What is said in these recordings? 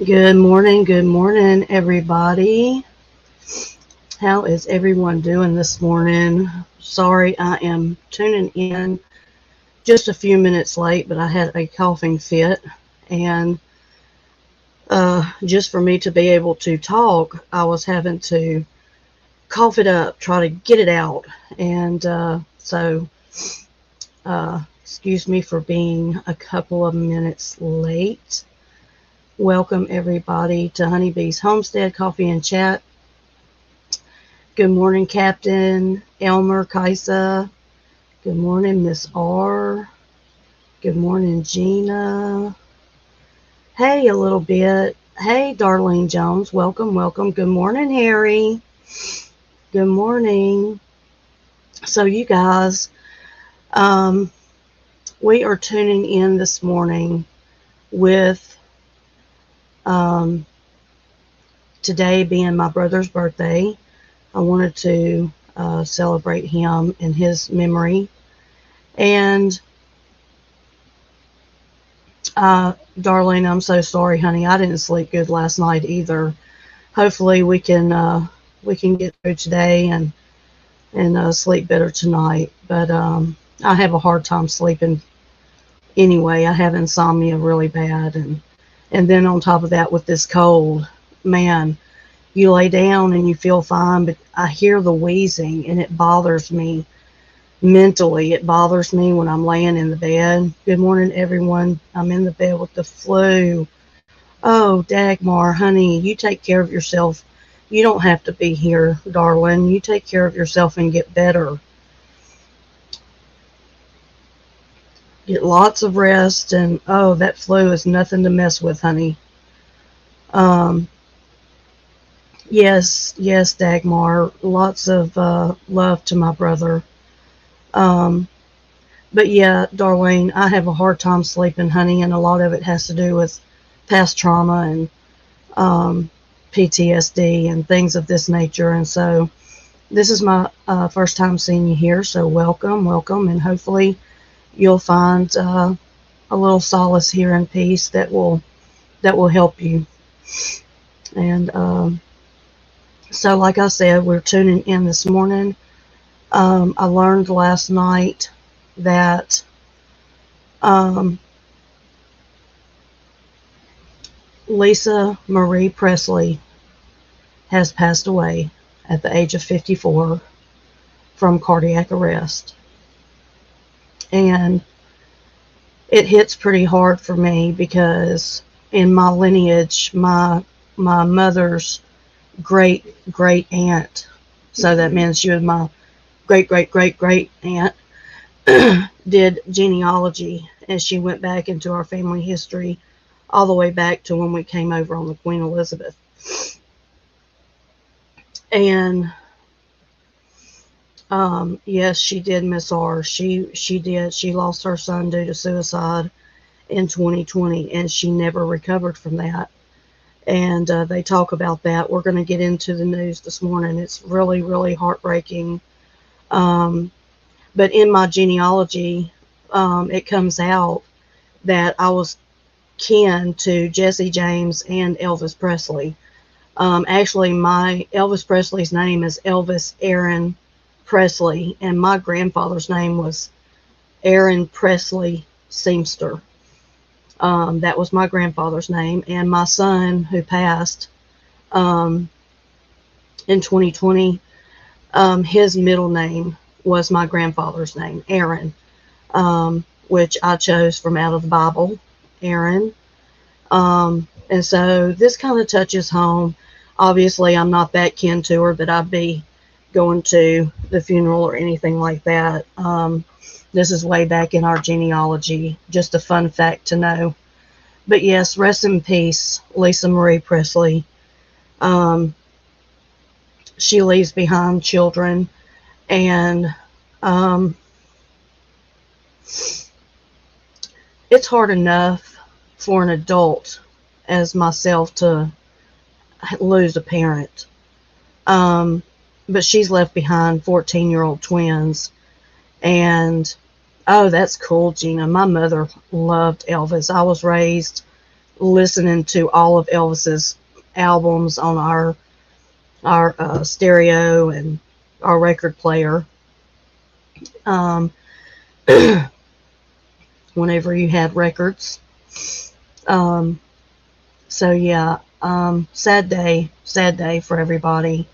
Good morning, everybody. How is everyone doing this morning? Sorry, I am tuning in just a few minutes late, but I had a coughing fit, and just for me to be able to talk, I was having to cough it up, try to get it out, and excuse me for being a couple of minutes late. Welcome everybody to Honeybees Homestead Coffee and Chat. Good morning, Captain Elmer Kaisa. Good morning, Miss R. Good morning, Gina. Hey, a little bit. Hey, Darlene Jones. Welcome, welcome. Good morning, Harry. Good morning. So, you guys, um, we are tuning in this morning with um, today being my brother's birthday. I wanted to celebrate him in his memory. And Darlene, I'm so sorry, honey. I didn't sleep good last night either. Hopefully, we can get through today and sleep better tonight. But I have a hard time sleeping anyway. I have insomnia really bad, and then on top of that, with this cold, man, you lay down and you feel fine, but I hear the wheezing and it bothers me mentally. It bothers me when I'm laying in the bed. Good morning, everyone. I'm in the bed with the flu. Oh, Dagmar, honey, you take care of yourself. You don't have to be here, darling. You take care of yourself and get better. Get lots of rest, and oh, that flu is nothing to mess with, honey. Um, yes, Dagmar. Lots of love to my brother. Um, but yeah, Darlene, I have a hard time sleeping, honey, and a lot of it has to do with past trauma and um, PTSD and things of this nature. And so this is my first time seeing you here. So welcome, welcome, and hopefully you'll find a little solace here and peace that will help you. And so, like I said, we're tuning in this morning. I learned last night that um, Lisa Marie Presley has passed away at the age of 54 from cardiac arrest. And it hits pretty hard for me because in my lineage, my mother's great great aunt, so that means she was my great great great great aunt, did genealogy, and she went back into our family history all the way back to when we came over on the Queen Elizabeth. And yes, she did, Miss R. She did. She lost her son due to suicide in 2020, and she never recovered from that. And they talk about that. We're going to get into the news this morning. It's really, really heartbreaking. Um, but in my genealogy, it comes out that I was kin to Jesse James and Elvis Presley. Actually, my Elvis Presley's name is Elvis Aaron Presley, and my grandfather's name was Aaron Presley Seamster. That was my grandfather's name, and my son, who passed um, in 2020, his middle name was my grandfather's name, Aaron, which I chose from out of the Bible, Aaron. And so this kind of touches home. Obviously, I'm not that kin to her that I'd be going to the funeral or anything like that. This is way back in our genealogy. Just a fun fact to know. But yes, rest in peace, Lisa Marie Presley. Um, she leaves behind children, and it's hard enough for an adult as myself to lose a parent. Um, but she's left behind 14-year-old twins. And, oh, that's cool, Gina. My mother loved Elvis. I was raised listening to all of Elvis's albums on our stereo and our record player. Um, whenever you had records. Um, so yeah, sad day for everybody.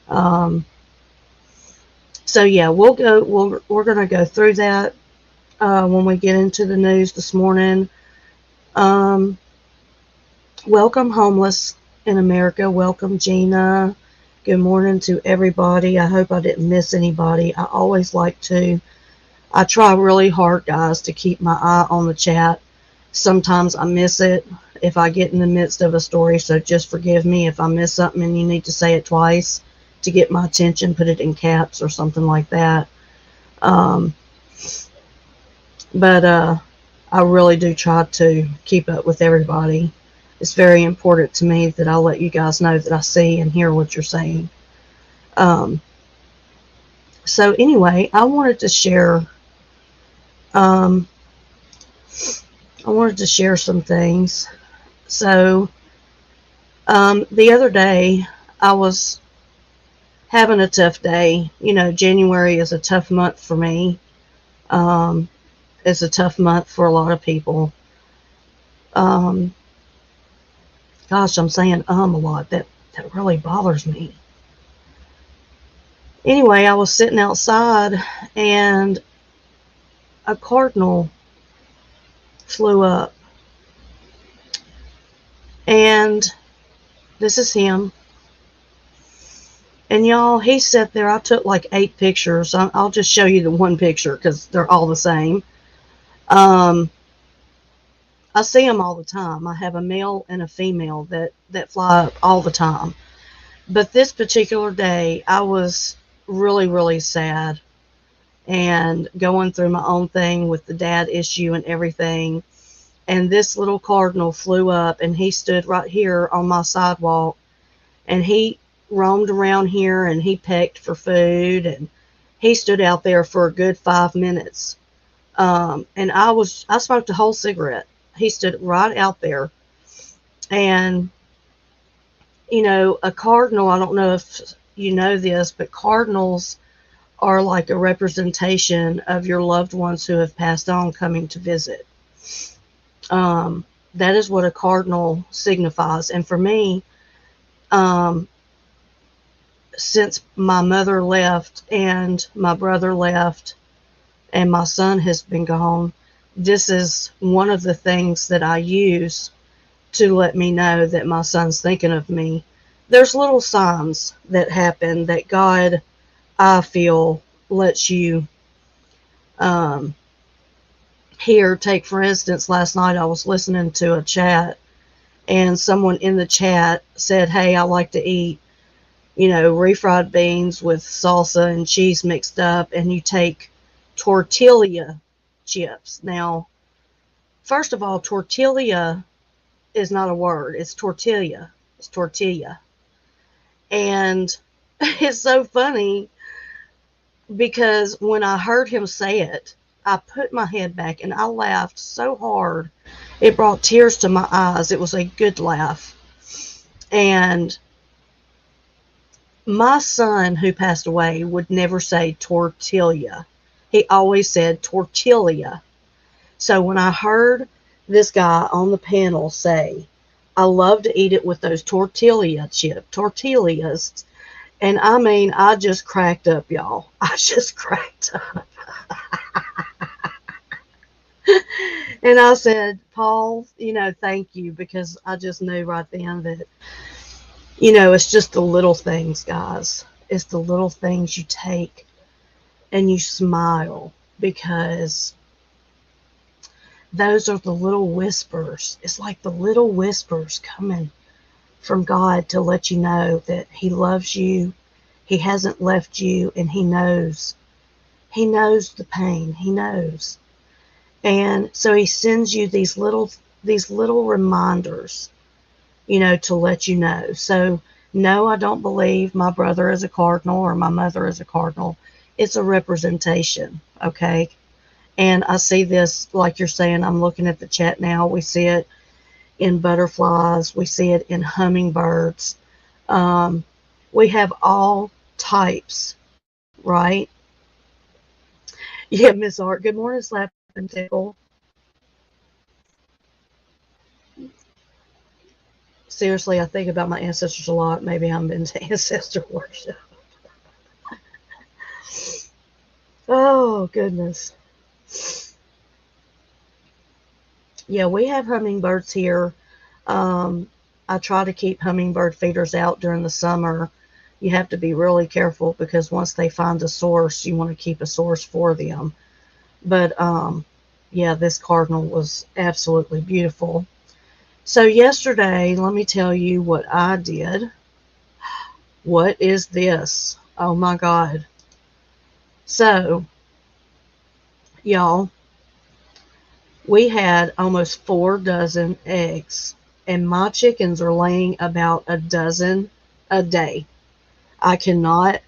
Um, so yeah, we're gonna go through that when we get into the news this morning. Um, welcome, homeless in America. Welcome, Gina. Good morning to everybody. I hope I didn't miss anybody. I always like to. I try really hard, guys, to keep my eye on the chat. Sometimes I miss it if I get in the midst of a story, so just forgive me if I miss something and you need to say it twice to get my attention, put it in caps or something like that. Um, but I really do try to keep up with everybody. It's very important to me that I let you guys know that I see and hear what you're saying. Um, so anyway, um, I wanted to share some things. So the other day I was having a tough day. You know, January is a tough month for me. Um, it's a tough month for a lot of people. Um, gosh, I'm saying a lot. That really bothers me. Anyway, I was sitting outside and a cardinal flew up. And this is him. And y'all, he sat there. I took like 8 pictures. I'll just show you the one picture because they're all the same. I see them all the time. I have a male and a female that fly up all the time. But this particular day, I was really, really sad and going through my own thing with the dad issue and everything. And this little cardinal flew up and he stood right here on my sidewalk and he roamed around here and he pecked for food and he stood out there for a good 5 minutes. And I smoked a whole cigarette. He stood right out there. And, you know, a cardinal, I don't know if you know this, but cardinals are like a representation of your loved ones who have passed on coming to visit. That is what a cardinal signifies. And for me, since my mother left and my brother left and my son has been gone, this is one of the things that I use to let me know that my son's thinking of me. There's little signs that happen that God, I feel, lets you hear. Take, for instance, last night I was listening to a chat and someone in the chat said, hey, I like to eat, you know, refried beans with salsa and cheese mixed up, and you take tortilla chips. Now, first of all, tortilla is not a word. It's tortilla. It's tortilla. And it's so funny because when I heard him say it, I put my head back and I laughed so hard. It brought tears to my eyes. It was a good laugh. And my son, who passed away, would never say tortilla. He always said tortilla. So when I heard this guy on the panel say, I love to eat it with those tortillas. And I mean, I just cracked up, y'all. I just cracked up. And I said, Paul, you know, thank you, because I just knew right then that, you know, it's just the little things, guys. It's the little things you take and you smile, because those are the little whispers. It's like the little whispers coming from God to let you know that he loves you. He hasn't left you, and he knows. He knows the pain. He knows. And so he sends you these little reminders, you know, to let you know. So no, I don't believe my brother is a cardinal or my mother is a cardinal. It's a representation, okay? And I see this, like you're saying, I'm looking at the chat now. We see it in butterflies. We see it in hummingbirds. Um, we have all types, right? Yeah, Miss Art. Good morning, Slap and Tickle. Seriously, I think about my ancestors a lot. Maybe I'm into ancestor worship. Oh, goodness. Yeah, we have hummingbirds here. I try to keep hummingbird feeders out during the summer. You have to be really careful because once they find a source, you want to keep a source for them. But yeah, this cardinal was absolutely beautiful. So yesterday, let me tell you what I did. What is this? Oh my God. So, y'all, we had almost 4 dozen eggs, and my chickens are laying about a dozen a day. I cannot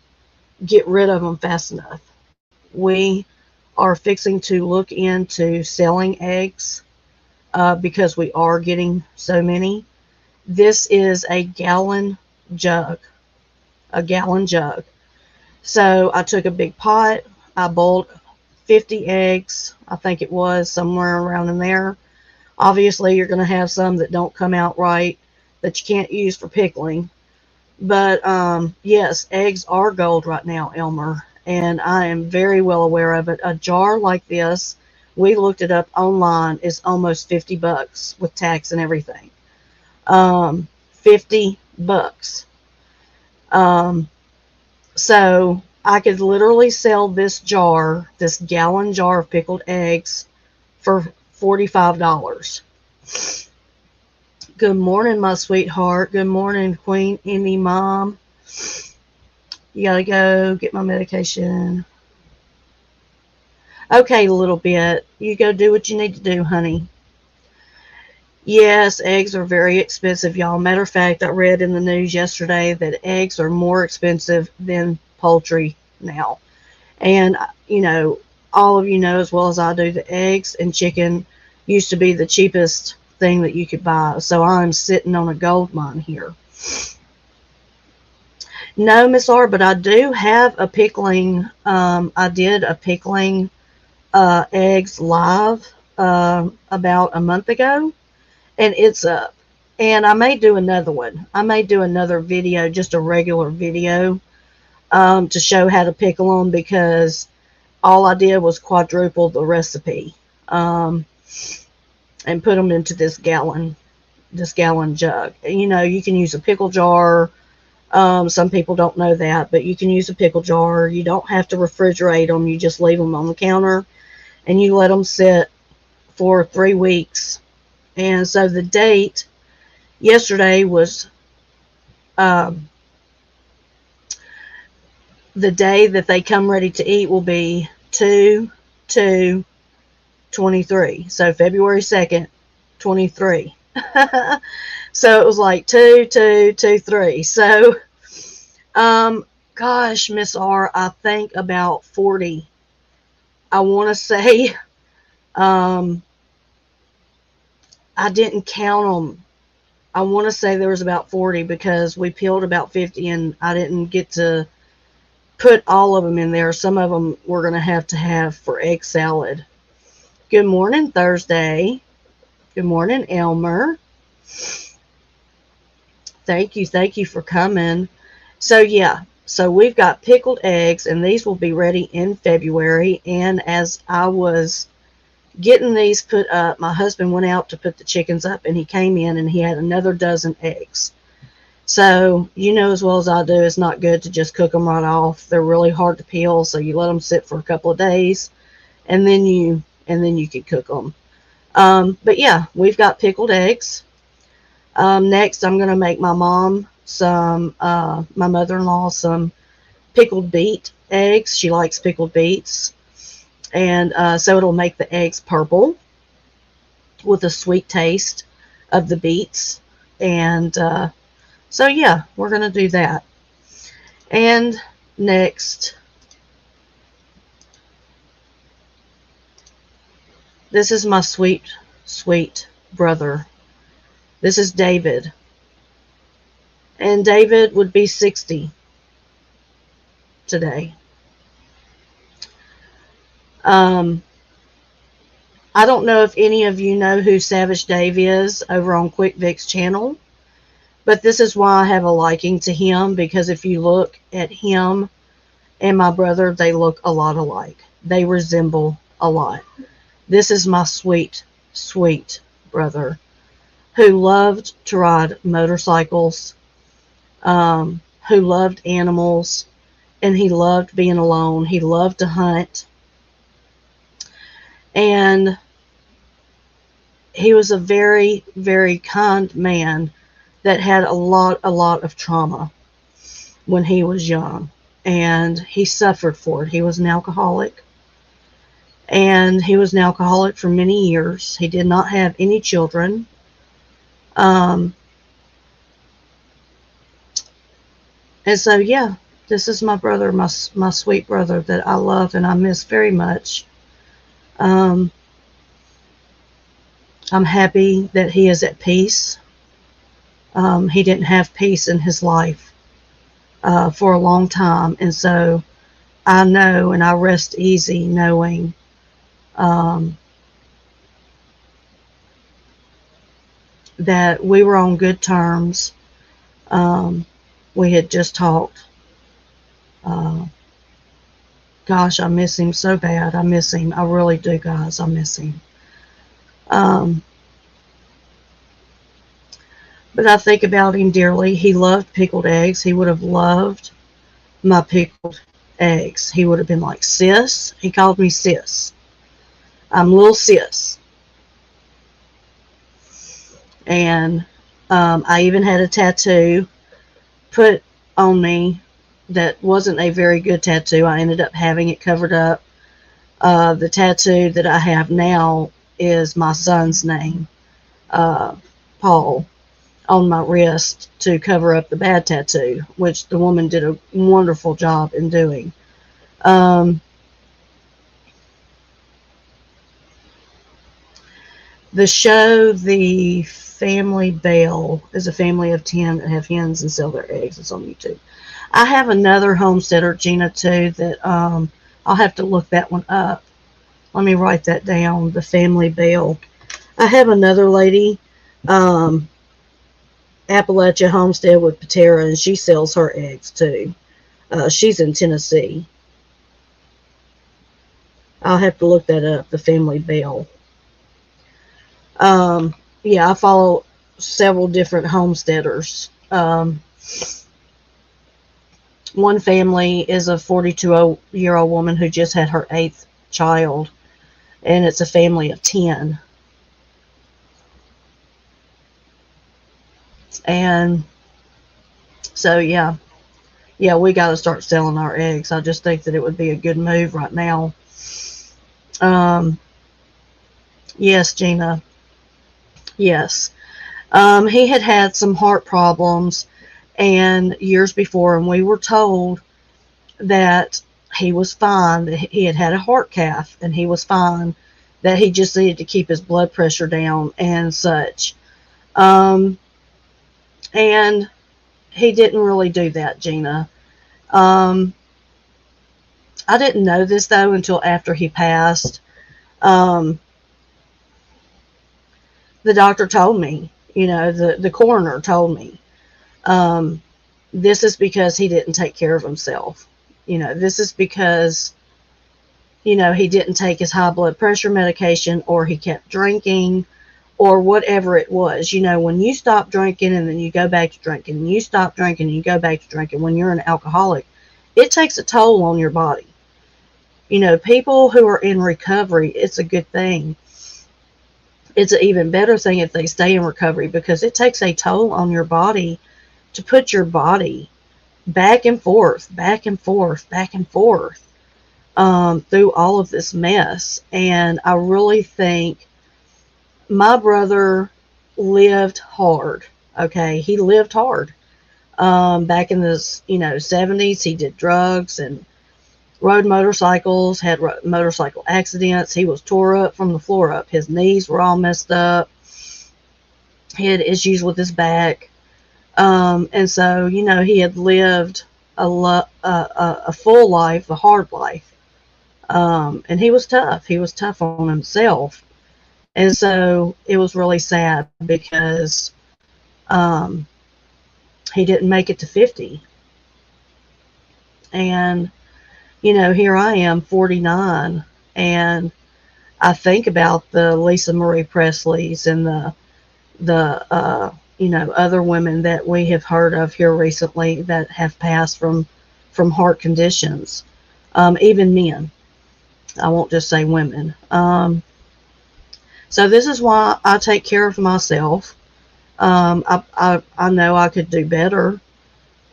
get rid of them fast enough. We are fixing to look into selling eggs because we are getting so many. This is jug, a gallon jug. So I took a big pot, I boiled 50 eggs, I think it was somewhere around in there. Obviously, you're going to have some that don't come out right that you can't use for pickling. But yes, eggs are gold right now, Elmer, and I am very well aware of it. A jar like this, we looked it up online, is almost $50 with tax and everything. 50 bucks. Um, so I could literally sell this jar, this gallon jar of pickled eggs, for $45. Good morning, my sweetheart. Good morning, Queen Emmy Mom. You gotta go get my medication. Okay, a little bit. You go do what you need to do, honey. Yes, eggs are very expensive, y'all. Matter of fact, I read in the news yesterday that eggs are more expensive than poultry now. And, all of you know as well as I do, the eggs and chicken used to be the cheapest thing that you could buy. So I'm sitting on a gold mine here. No, Miss R, but I do have a pickling. I did a pickling eggs live about a month ago, and it's up. And I may do another one. I may do another video, just a regular video, to show how to pickle them because all I did was quadruple the recipe and put them into this gallon jug. You can use a pickle jar. Some people don't know that, but you can use a pickle jar. You don't have to refrigerate them. You just leave them on the counter and you let them sit for 3 weeks. And so the date yesterday was um, the day that they come ready to eat will be 2/2/23. So February 2nd, 23. So it was like 2/2/23. So, gosh, Miss R, I think about 40. I want to say, um, I didn't count them. I want to say there was about 40 because we peeled about 50 and I didn't get to put all of them in there. Some of them we're going to have for egg salad. Good morning, Thursday. Good morning, Elmer. Thank you for coming. So yeah, so we've got pickled eggs and these will be ready in February. And as I was getting these put up, my husband went out to put the chickens up and he came in and he had another dozen eggs. So you know as well as I do, it's not good to just cook them right off. They're really hard to peel, so you let them sit for a couple of days and then you can cook them. But yeah, we've got pickled eggs. Next, I'm going to make my mother-in-law some pickled beet eggs. She likes pickled beets. And so it'll make the eggs purple with a sweet taste of the beets. And so, yeah, we're going to do that. And next, this is my sweet, sweet brother. This is David. And David would be 60 today. I don't know if any of you know who Savage Dave is over on Quick Vic's channel, but this is why I have a liking to him, because if you look at him and my brother, they look a lot alike. They resemble a lot. This is my sweet, sweet brother who loved to ride motorcycles, who loved animals, and he loved being alone. He loved to hunt. And he was a very, very kind man that had a lot of trauma when he was young. And he suffered for it. He was an alcoholic. And he was an alcoholic for many years. He did not have any children. And so, yeah, this is my brother, my sweet brother that I love and I miss very much. I'm happy that he is at peace. He didn't have peace in his life for a long time. And so I know, and I rest easy knowing that we were on good terms. We had just talked. Gosh, I miss him so bad. I miss him. I really do, guys. I miss him. But I think about him dearly. He loved pickled eggs. He would have loved my pickled eggs. He would have been like, sis. He called me sis. I'm little sis. And I even had a tattoo put on me that wasn't a very good tattoo. I ended up having it covered up. The tattoo that I have now is my son's name, Paul, on my wrist to cover up the bad tattoo, which the woman did a wonderful job in doing. The show, The Family Bell, is a family of 10 that have hens and sell their eggs. It's on YouTube. I have another homesteader, Gina, too, that I'll have to look that one up. Let me write that down, The Family Bell. I have another lady, Appalachia Homestead with Patera, and she sells her eggs, too. She's in Tennessee. I'll have to look that up, The Family Bell. Yeah, I follow several different homesteaders. One family is a 42-year-old woman who just had her 8th child, and it's a family of 10. And so, yeah, we got to start selling our eggs. I just think that it would be a good move right now. Yes, Gina. Yes. He had had some heart problems and years before, and we were told that he was fine, that he had had a heart cath and he was fine, that he just needed to keep his blood pressure down and such. And he didn't really do that, Gina. I didn't know this, though, until after he passed. The doctor told me, the coroner told me, this is because he didn't take care of himself. This is because, he didn't take his high blood pressure medication, or he kept drinking, or whatever it was. When you stop drinking and then you go back to drinking, and you stop drinking and you go back to drinking, when you're an alcoholic, it takes a toll on your body. People who are in recovery, it's a good thing. It's an even better thing if they stay in recovery, because it takes a toll on your body to put your body back and forth through all of this mess. And I really think my brother lived hard. Okay, he lived hard. Back in the 70s, he did drugs and rode motorcycles, had motorcycle accidents. He was tore up from the floor up. His knees were all messed up. He had issues with his back. And so, he had lived a full life, a hard life. And he was tough. He was tough on himself. And so it was really sad because um, he didn't make it to 50. And, here I am, 49, and I think about the Lisa Marie Presleys and the other women that we have heard of here recently that have passed from heart conditions. Even men. I won't just say women. So this is why I take care of myself. I know I could do better.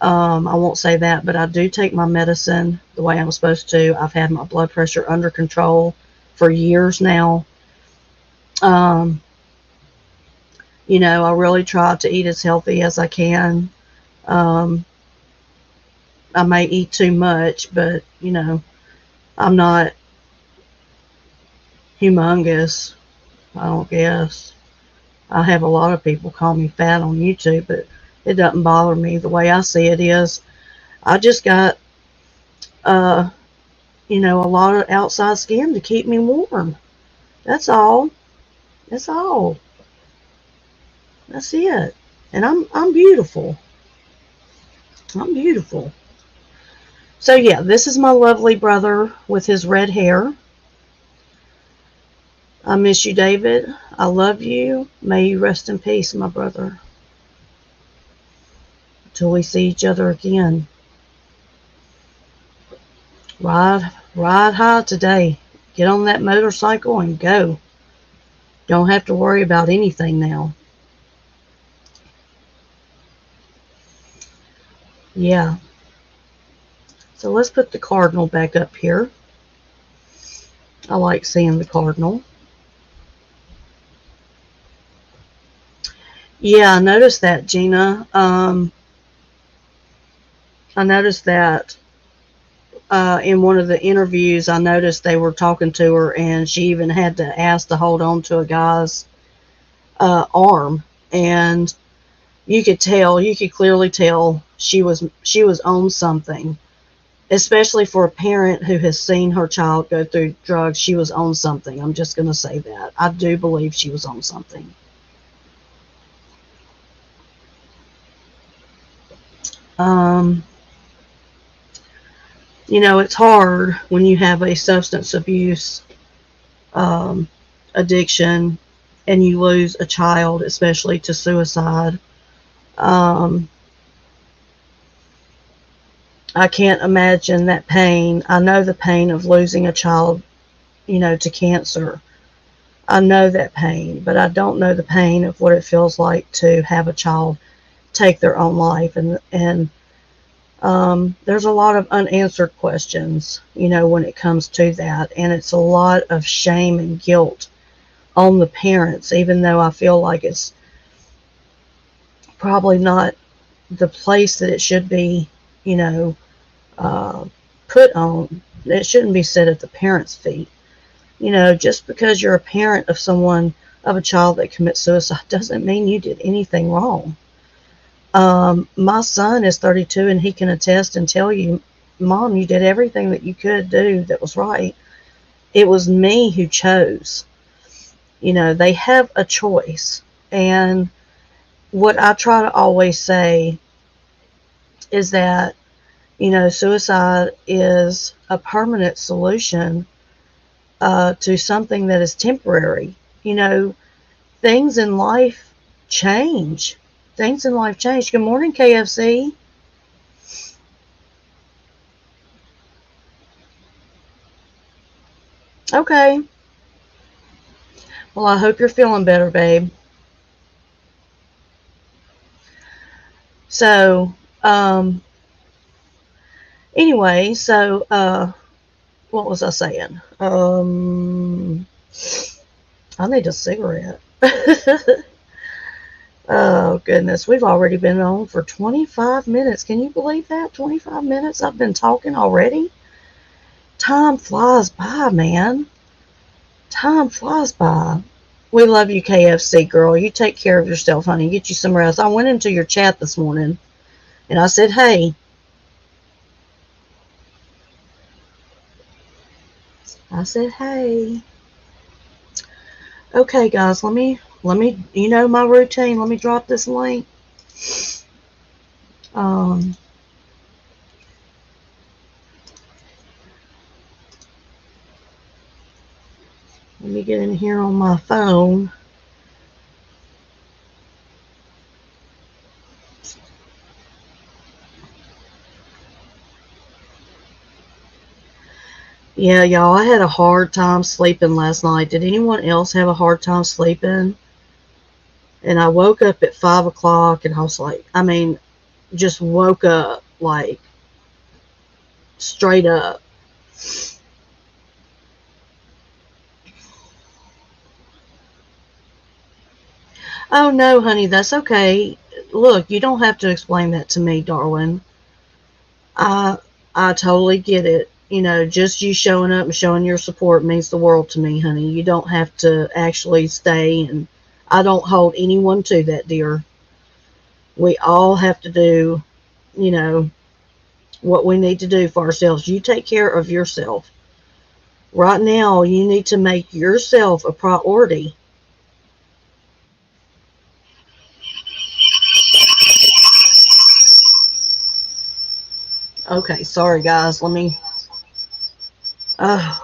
I won't say that, but I do take my medicine the way I'm supposed to. I've had my blood pressure under control for years now. Um, I really try to eat as healthy as I can. Um, I may eat too much, but, I'm not humongous, I don't guess. I have a lot of people call me fat on YouTube, but it doesn't bother me. The way I see it is, I just got, uh, a lot of outside skin to keep me warm. That's all. That's all. That's it. And I'm beautiful. I'm beautiful. So yeah, this is my lovely brother with his red hair. I miss you, David. I love you. May you rest in peace, my brother. Till we see each other again. Ride high today. Get on that motorcycle and go. Don't have to worry about anything now. Yeah. So let's put the cardinal back up here. I like seeing the cardinal. Yeah, I noticed that, Gina. I noticed that in one of the interviews, I noticed they were talking to her, and she even had to ask to hold on to a guy's arm, and you could clearly tell she was on something. Especially for a parent who has seen her child go through drugs, she was on something. I'm just going to say that. I do believe she was on something. Um, it's hard when you have a substance abuse um, addiction and you lose a child, especially to suicide. Um, I can't imagine that pain. I know the pain of losing a child, to cancer. I know that pain, but I don't know the pain of what it feels like to have a child take their own life. And there's a lot of unanswered questions, when it comes to that. And it's a lot of shame and guilt on the parents, even though I feel like it's probably not the place that it should be, uh, put on. It shouldn't be set at the parents' feet. Just because you're a parent of a child that commits suicide doesn't mean you did anything wrong. My son is 32 and he can attest and tell you, Mom, you did everything that you could do that was right. It was me who chose. They have a choice. And what I try to always say is that, suicide is a permanent solution to something that is temporary. Things in life change. Things in life change. Good morning, KFC. Okay. Well, I hope you're feeling better, babe. So, anyway, what was I saying? I need a cigarette. Oh, goodness. We've already been on for 25 minutes. Can you believe that? 25 minutes I've been talking already? Time flies by, man. Time flies by. We love you, KFC girl. You take care of yourself, honey. Get you some rest. I went into your chat this morning and I said, hey, I said, hey. Okay, guys, you know my routine. Let me drop this link. Um, Let me get in here on my phone. Yeah, y'all, I had a hard time sleeping last night. Did anyone else have a hard time sleeping? And I woke up at 5 o'clock and I was like, just woke up like straight up. Oh no, honey, that's okay. Look, you don't have to explain that to me, darling. I I totally get it. You know, just you showing up and showing your support means the world to me, honey. You don't have to actually stay, and I don't hold anyone to that, dear. We all have to do, you know, what we need to do for ourselves. You take care of yourself. Right now, you need to make yourself a priority. Okay, sorry guys. Let me. Uh,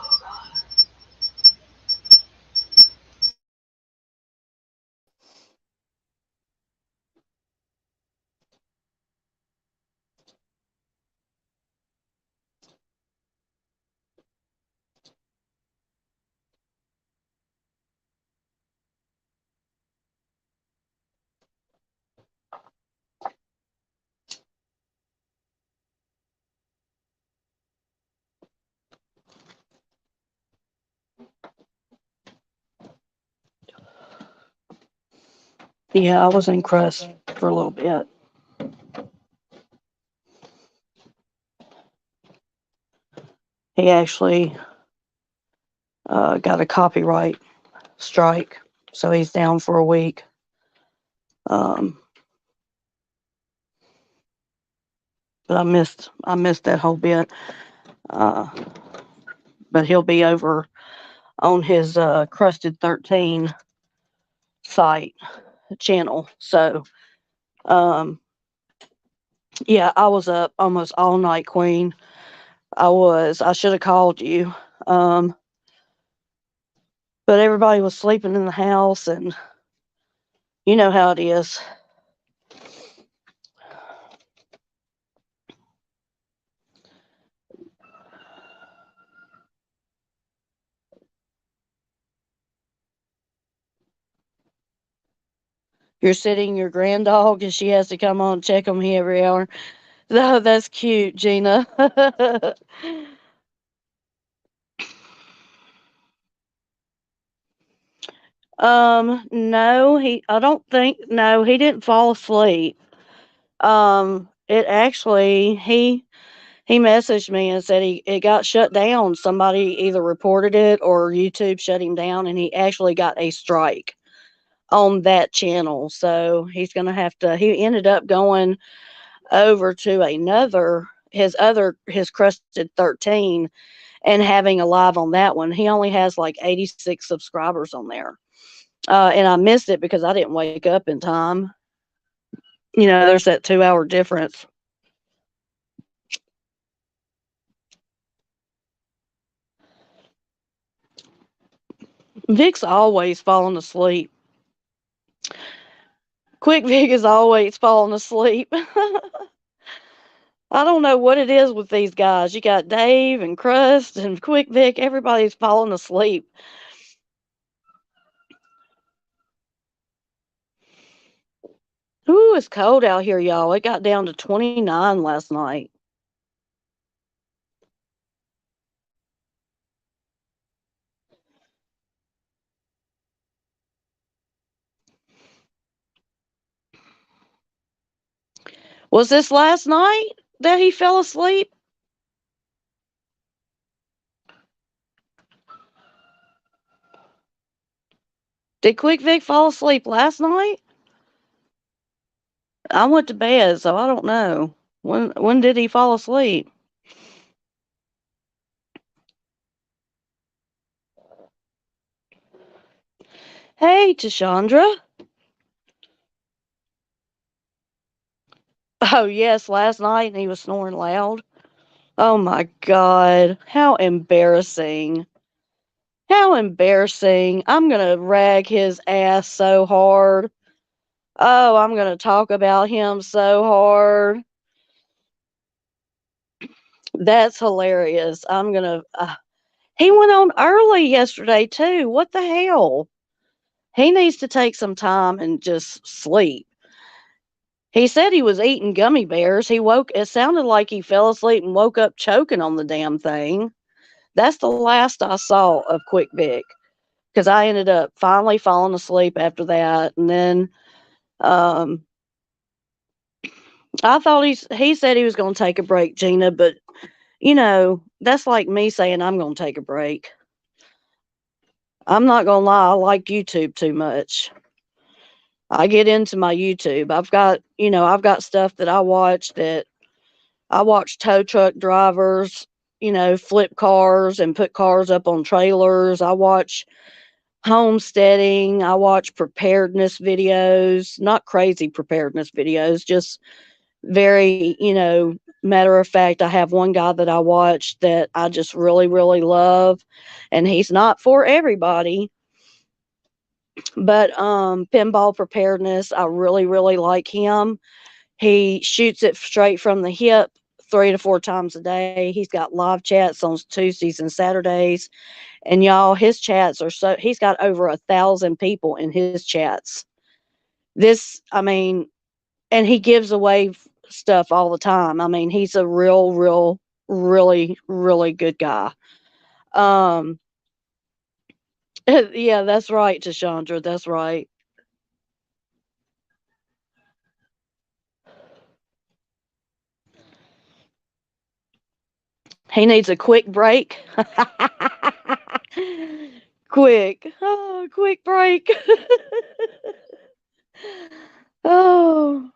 yeah, I was in crust for a little bit. He actually got a copyright strike, so he's down for a week. Um, but I missed that whole bit. Uh, but he'll be over on his Crusted 13 site channel. So um, yeah, I was up almost all night, Queen. I was. I should have called you. Um, but everybody was sleeping in the house, and you know how it is. You're sitting your grand dog, and she has to come on and check on me every hour. Oh, that's cute, Gina. No, I don't think, no, he didn't fall asleep. It actually, he messaged me and said it got shut down. Somebody either reported it or YouTube shut him down, and he actually got a strike on that channel. So he's gonna have to. He ended up going over to his Crusted 13 and having a live on that one. He only has like 86 subscribers on there. And I missed it because I didn't wake up in time. There's that 2 hour difference. Vic's always falling asleep. Quick Vic is always falling asleep. I don't know what it is with these guys. You got Dave and Crust and Quick Vic. Everybody's falling asleep. Ooh, it's cold out here, y'all. It got down to 29 last night. Was this last night that he fell asleep? Did Quick Vic fall asleep last night? I went to bed, so I don't know. When did he fall asleep? Hey, Tashandra. Oh yes, last night and he was snoring loud. Oh my god, how embarrassing. How embarrassing. I'm gonna rag his ass so hard. Oh, I'm gonna talk about him so hard. That's hilarious. I'm gonna. He went on early yesterday too. What the hell? He needs to take some time and just sleep. He said he was eating gummy bears. It sounded like he fell asleep and woke up choking on the damn thing. That's the last I saw of Quick Vic because I ended up finally falling asleep after that. And then um, I thought he said he was going to take a break, Gina, but that's like me saying I'm going to take a break. I'm not going to lie, I like YouTube too much. I get into my YouTube. I've got stuff that I watch tow truck drivers, flip cars and put cars up on trailers. I watch homesteading. I watch preparedness videos, not crazy preparedness videos, just very, matter of fact. I have one guy that I watch that I just really, really love, and he's not for everybody, but pinball preparedness, I really, really like him. He shoots it straight from the hip 3 to 4 times a day. He's got live chats on Tuesdays and Saturdays. And y'all, his chats are he's got over 1,000 people in his chats. I mean, and he gives away stuff all the time. I mean, he's a really, really good guy. Um, yeah, that's right, Tashandra. That's right. He needs a quick break. Quick. Oh, quick break. Oh.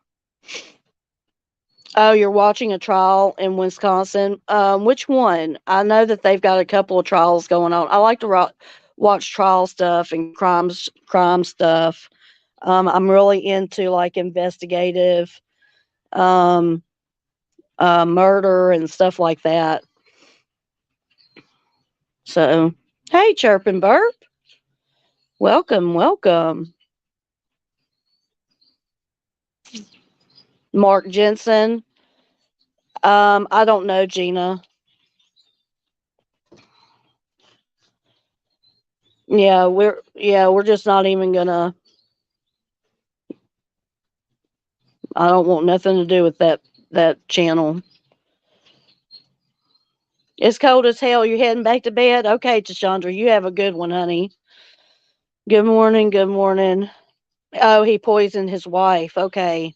Oh, you're watching a trial in Wisconsin. Which one? I know that they've got a couple of trials going on. I like to watch trial stuff and crime stuff. I'm really into like investigative um, murder and stuff like that. So, hey, Chirp and Burp, welcome, welcome. Mark Jensen. I don't know, Gina. We're just not even gonna. I don't want nothing to do with that channel. It's cold as hell. You're heading back to bed? Okay, Tashandra, you have a good one, honey. Good morning, good morning. Oh, he poisoned his wife. Okay.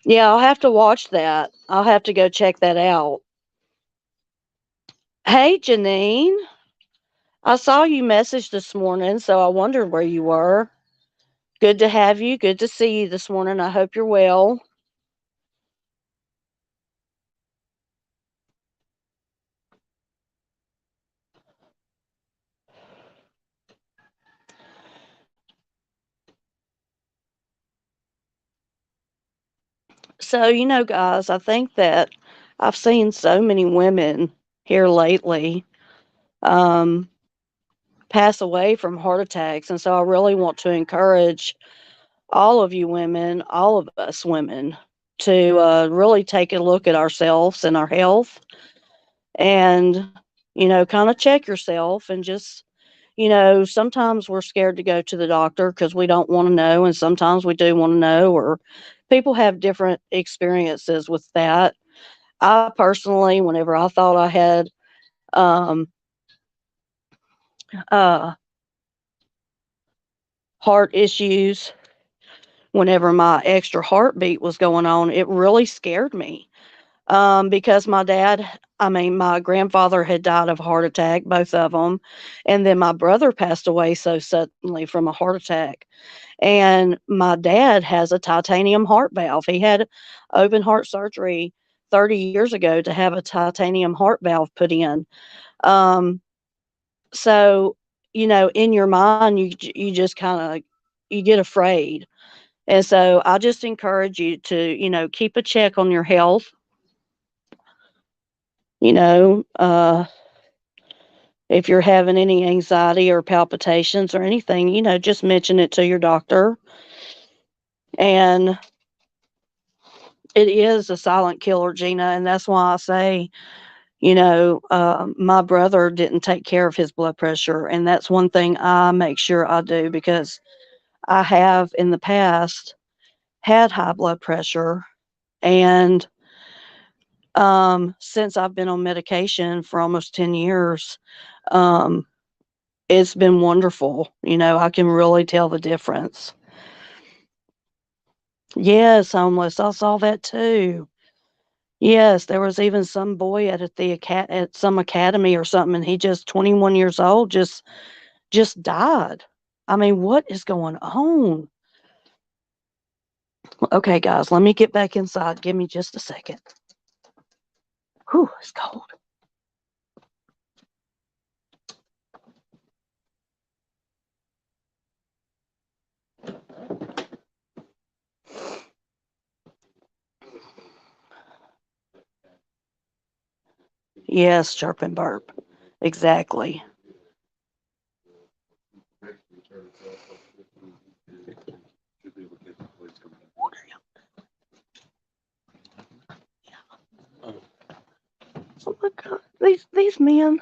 Yeah, I'll have to watch that. I'll have to go check that out. Hey, Janine. I saw you message this morning, so I wondered where you were. Good to have you. Good to see you this morning. I hope you're well. So, guys, I think that I've seen so many women here lately um, pass away from heart attacks. And so I really want to encourage all of you women, all of us women, to really take a look at ourselves and our health and, kind of check yourself and just, sometimes we're scared to go to the doctor because we don't want to know. And sometimes we do want to know, or people have different experiences with that. I personally, whenever I thought I had um, uh, heart issues, whenever my extra heartbeat was going on, it really scared me. Because my grandfather had died of a heart attack, both of them, and then my brother passed away so suddenly from a heart attack. And my dad has a titanium heart valve. He had open heart surgery 30 years ago to have a titanium heart valve put in. Um, so, in your mind, you just kind of you get afraid. And so I just encourage you to, keep a check on your health. You know, if you're having any anxiety or palpitations or anything, just mention it to your doctor. And it is a silent killer, Gina. And that's why I say, my brother didn't take care of his blood pressure. And that's one thing I make sure I do, because I have in the past had high blood pressure. And since I've been on medication for almost 10 years, um, it's been wonderful. I can really tell the difference. Yes, homeless. I saw that too. Yes, there was even some boy at some academy or something, and he just 21 years old just died. I mean, what is going on? Okay, guys, let me get back inside. Give me just a second. Whew, it's cold. Yes, chirp and burp. Exactly. Oh my God, these men.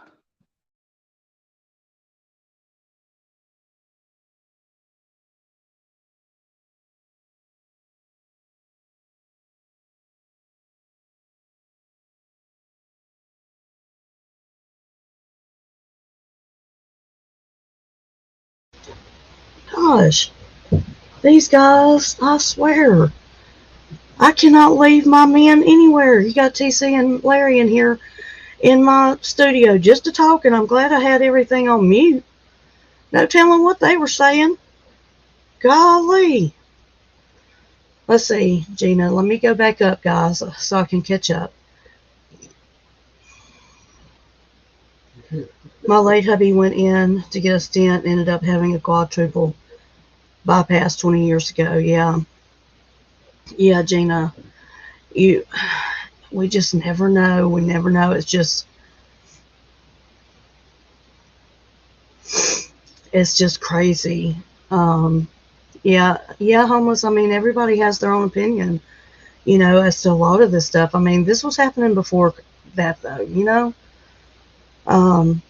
Gosh, these guys, I swear, I cannot leave my men anywhere. You got TC and Larry in here in my studio just to talk, and I'm glad I had everything on mute. No telling what they were saying. Golly. Let's see, Gina, let me go back up, guys, so I can catch up. My late hubby went in to get a stent, ended up having a quadruple bypass 20 years ago. Yeah. Yeah, Gina. You we just never know. We never know. It's just crazy. Yeah, homeless. I mean, everybody has their own opinion, as to a lot of this stuff. I mean, this was happening before that, though. Um,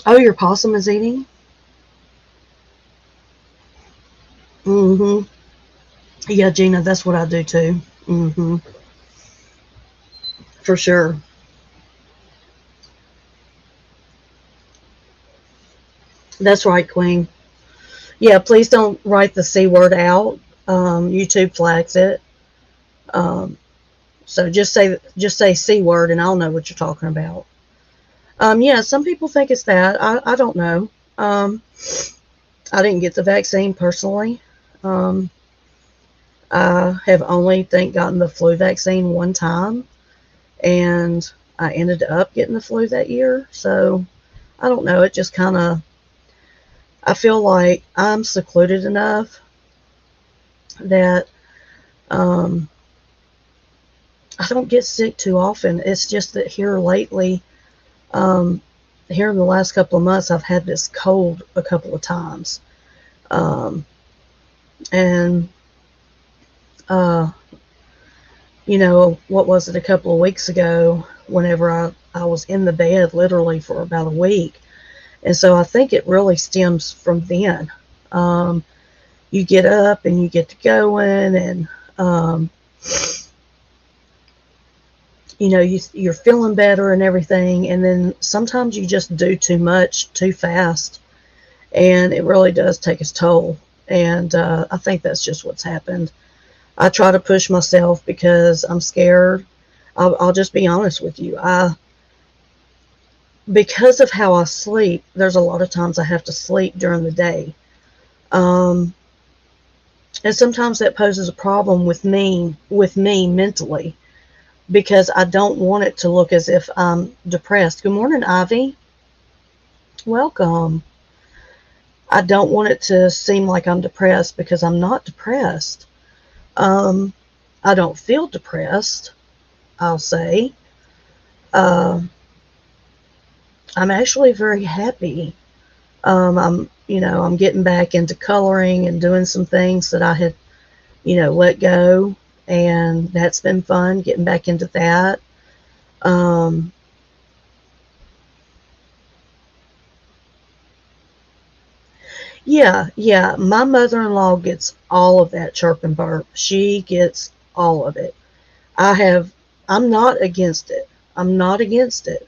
oh, your possum is eating. Mm-hmm. Yeah, Gina, that's what I do too. Mm-hmm. For sure. That's right, Queen. Yeah, please don't write the C word out. YouTube flags it. Um, so just say C word, and I'll know what you're talking about. Yeah, some people think it's that. I don't know. Um, I didn't get the vaccine personally. Um, I have only, thank gotten the flu vaccine one time, and I ended up getting the flu that year. So I don't know. It just kind of, I feel like I'm secluded enough that um, I don't get sick too often. It's just that here lately, um, here in the last couple of months, I've had this cold a couple of times. Um, and, uh, what was it, a couple of weeks ago, whenever I was in the bed literally for about a week. And so I think it really stems from then. Um, you get up and you get to going, and um, you're feeling better and everything, and then sometimes you just do too much too fast, and it really does take its toll. And I think that's just what's happened. I try to push myself because I'm scared. I'll just be honest with you. Because of how I sleep, there's a lot of times I have to sleep during the day. Um, and sometimes that poses a problem with me mentally because I don't want it to look as if I'm depressed. Good morning, Ivy. Welcome. I don't want it to seem like I'm depressed because I'm not depressed. Um, I don't feel depressed, I'll say. Uh, I'm actually very happy. I'm getting back into coloring and doing some things that I had, let go, and that's been fun getting back into that. Um, yeah, yeah. My mother-in-law gets all of that chirp and burp. She gets all of it. I have. I'm not against it. I'm not against it.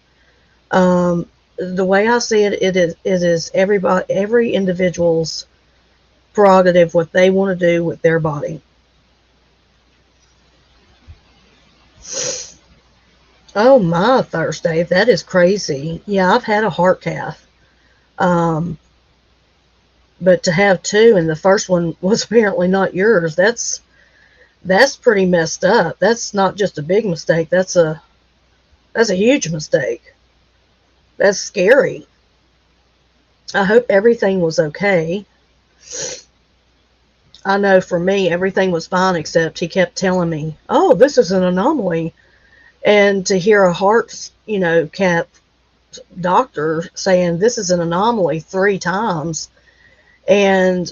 The way I see it, it is every individual's prerogative what they want to do with their body. Oh my, Thursday, that is crazy. Yeah, I've had a heart cath. Um, but to have two and the first one was apparently not yours, that's pretty messed up. That's not just a big mistake, that's a huge mistake. That's scary. I hope everything was okay. I know for me everything was fine except he kept telling me, "Oh, this is an anomaly." And to hear a heart, cath doctor saying this is an anomaly 3 times, and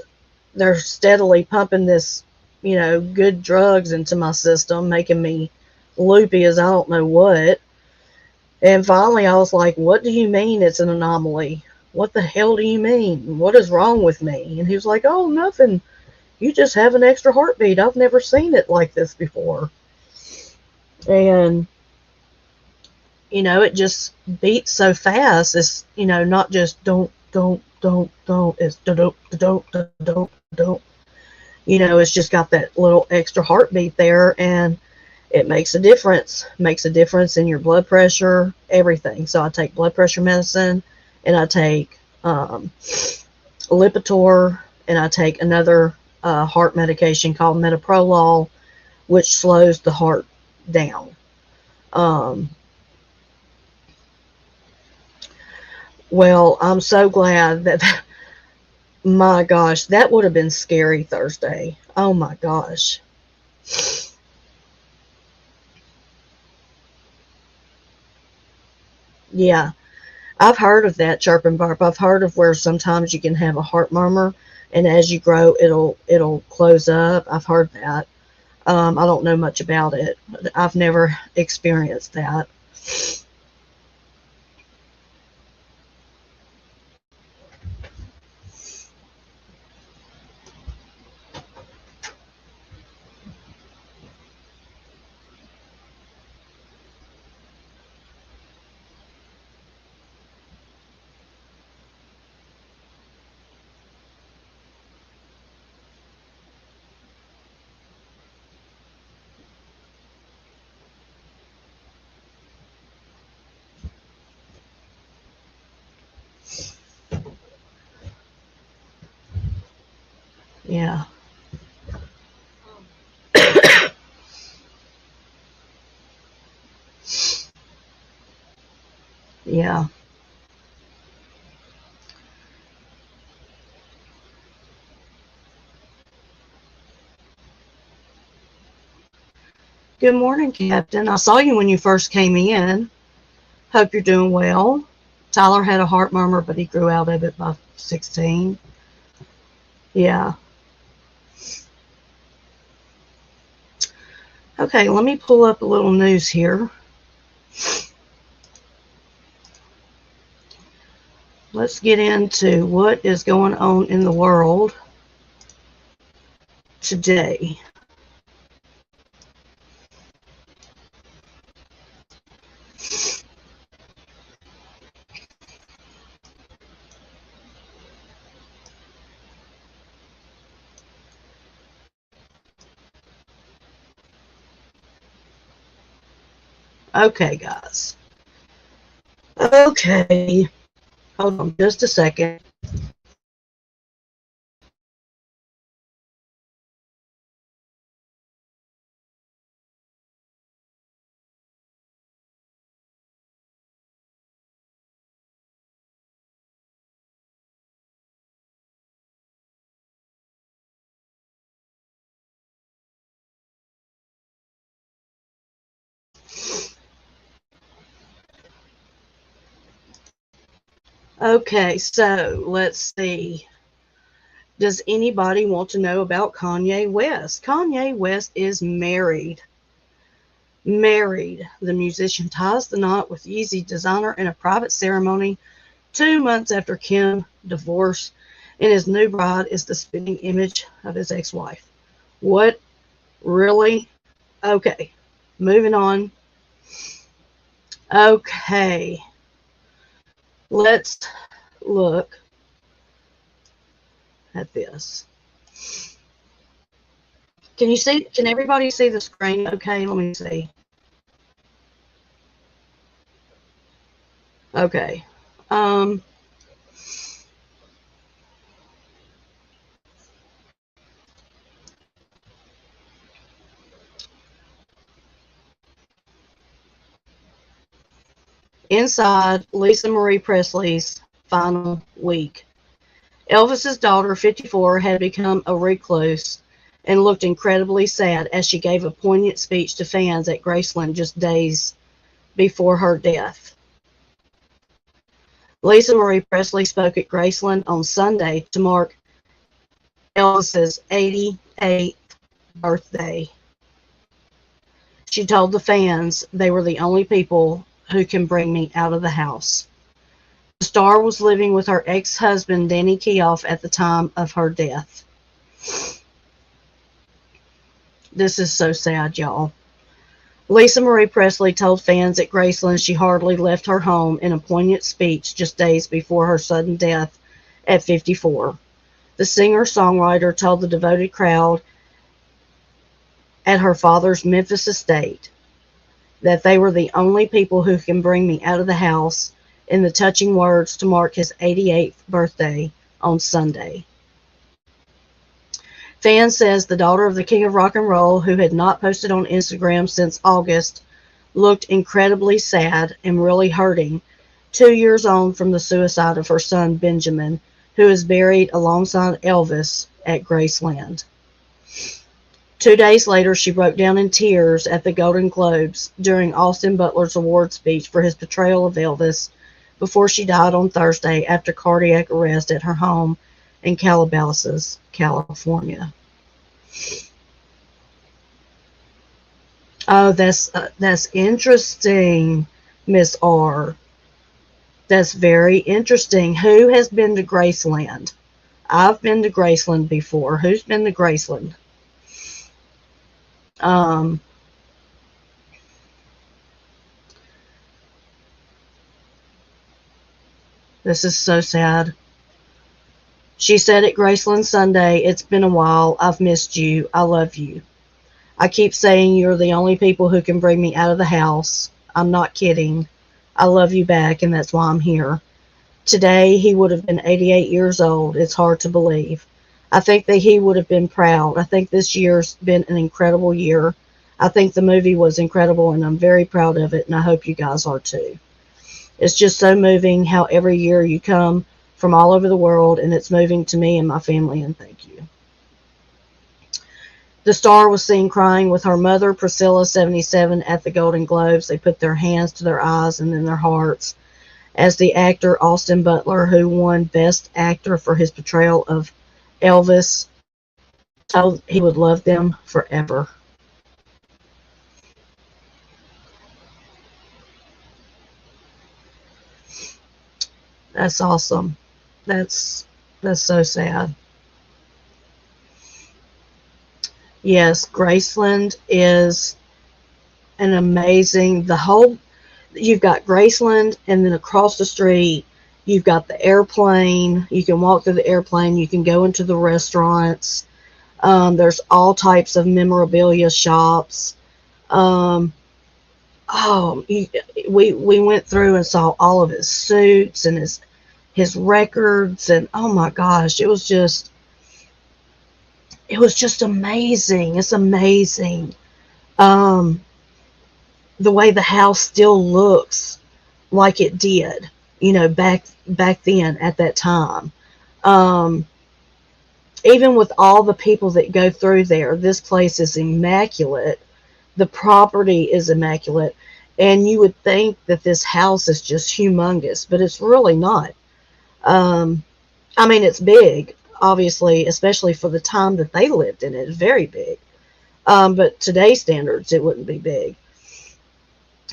they're steadily pumping this, good drugs into my system, making me loopy as I don't know what. And finally, I was like, "What do you mean it's an anomaly? What the hell do you mean? What is wrong with me?" And he was like, "Oh, nothing. You just have an extra heartbeat. I've never seen it like this before." And, it just beats so fast. It's, not just don't. It's don't. It's just got that little extra heartbeat there, and it makes a difference. Makes a difference in your blood pressure, everything. So I take blood pressure medicine, and I take Lipitor, and I take another heart medication called metoprolol, which slows the heart down. Um, well, I'm so glad that my gosh, that would have been scary Thursday. Oh my gosh. Yeah, I've heard of that chirp and burp. I've heard of where sometimes you can have a heart murmur, and as you grow, it'll close up. I've heard that. I don't know much about it. I've never experienced that. Yeah, yeah. Good morning, Captain. I saw you when you first came in. Hope you're doing well. Tyler had a heart murmur, but he grew out of it by 16. Yeah. Okay, let me pull up a little news here. Let's get into what is going on in the world today. Okay, guys. Okay. Hold on just a second. Okay, so let's see. Does anybody want to know about Kanye West? Kanye West is married. Married. The musician ties the knot with Yeezy designer in a private ceremony 2 months after Kim divorced, and his new bride is the spitting image of his ex-wife. What? Really? Okay. Moving on. Okay. Let's look at this. Can you see? Can everybody see the screen? Okay, let me see. Okay. Um, inside Lisa Marie Presley's final week. Elvis's daughter, 54, had become a recluse and looked incredibly sad as she gave a poignant speech to fans at Graceland just days before her death. Lisa Marie Presley spoke at Graceland on Sunday to mark Elvis's 88th birthday. She told the fans they were the only people who can bring me out of the house. The star was living with her ex-husband Danny Keough at the time of her death. This is so sad, y'all. Lisa Marie Presley told fans at Graceland she hardly left her home in a poignant speech just days before her sudden death at 54. The singer-songwriter told the devoted crowd at her father's Memphis estate that they were the only people who can bring me out of the house, in the touching words to mark his 88th birthday on Sunday. Fan says the daughter of the King of Rock and Roll, who had not posted on Instagram since August, looked incredibly sad and really hurting, 2 years on from the suicide of her son Benjamin, who is buried alongside Elvis at Graceland. 2 days later, she broke down in tears at the Golden Globes during Austin Butler's award speech for his portrayal of Elvis before she died on Thursday after cardiac arrest at her home in Calabasas, California. Oh, that's interesting, Miss R. That's very interesting. Who has been to Graceland? I've been to Graceland before. Who's been to Graceland? Um, this is so sad. She said at Graceland Sunday, "It's been a while. I've missed you. I love you. I keep saying you're the only people who can bring me out of the house. I'm not kidding. I love you back, and that's why I'm here." Today, he would have been 88 years old. It's hard to believe. I think that he would have been proud. I think this year's been an incredible year. I think the movie was incredible, and I'm very proud of it, and I hope you guys are too. It's just so moving how every year you come from all over the world, and it's moving to me and my family, and thank you. The star was seen crying with her mother, Priscilla, 77, at the Golden Globes. They put their hands to their eyes and then their hearts as the actor Austin Butler, who won Best Actor for his portrayal of Elvis, told he would love them forever. That's awesome. That's that's so sad. Yes, Graceland is an amazing the whole you've got Graceland, and then across the street you've got the airplane. You can walk through the airplane, you can go into the restaurants. There's all types of memorabilia shops. Um, Oh, we went through and saw all of his suits and his records, and oh my gosh, it was just amazing. It's amazing. Um, the way the house still looks like it did, back then at that time. Um, Even with all the people that go through there, this place is immaculate. The property is immaculate. And you would think that this house is just humongous, but it's really not. Um, I mean, it's big, obviously, especially for the time that they lived in it. It's very big. But today's standards, it wouldn't be big.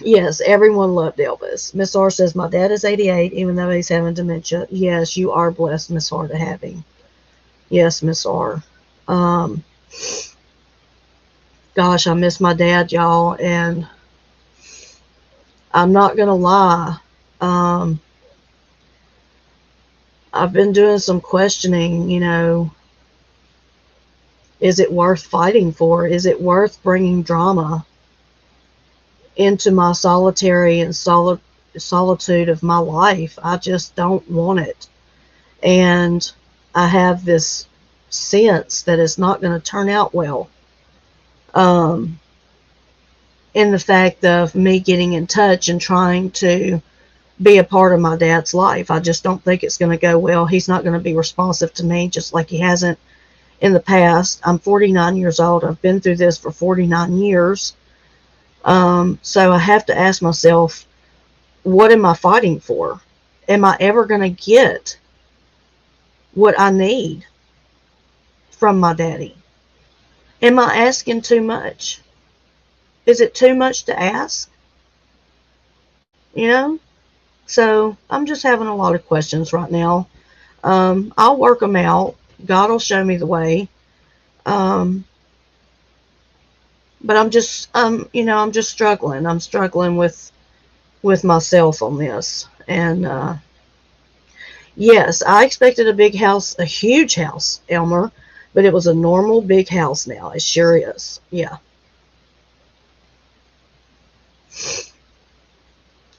Yes, everyone loved Elvis. Miss R says, my dad is 88, even though he's having dementia. Yes, you are blessed, Miss R, to have him. Yes, Miss R. Um, Gosh, I miss my dad, y'all, and I'm not gonna lie. Um, I've been doing some questioning. Is it worth fighting for? Is it worth bringing drama into my solitary and solitude of my life? I just don't want it, and I have this sense that it's not going to turn out well. Um, in the fact of me getting in touch and trying to be a part of my dad's life. I just don't think it's going to go well. He's not going to be responsive to me just like he hasn't in the past. I'm 49 years old. I've been through this for 49 years. So I have to ask myself, what am I fighting for? Am I ever going to get what I need from my daddy? Am I asking too much? Is it too much to ask? You know? So I'm just having a lot of questions right now. I'll work them out. God will show me the way. Um, but I'm just struggling. I'm struggling with myself on this. And yes, I expected a big house, a huge house, Elmer, but it was a normal big house now. It sure is. Yeah.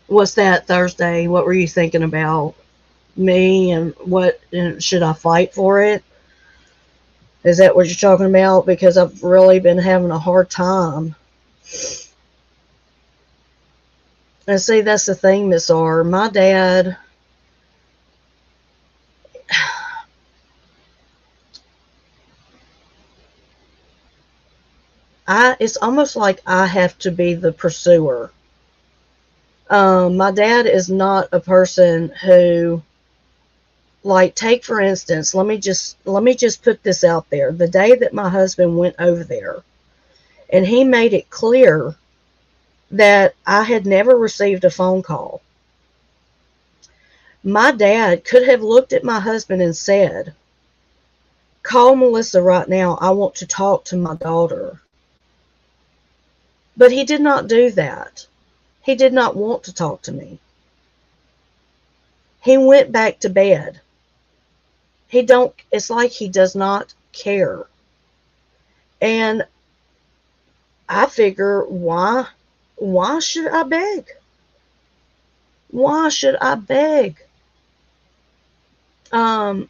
What's that, Thursday? What were you thinking about me and what and should I fight for it? Is that what you're talking about? Because I've really been having a hard time. And see, that's the thing, Miss R. My dad, it's almost like I have to be the pursuer. My dad is not a person who, like, take for instance, let me just put this out there. The day that my husband went over there, and he made it clear that I had never received a phone call. My dad could have looked at my husband and said, call Melissa right now. I want to talk to my daughter. But he did not do that. He did not want to talk to me. He went back to bed. It's like he does not care. And I figure, why should I beg? Why should I beg? Um,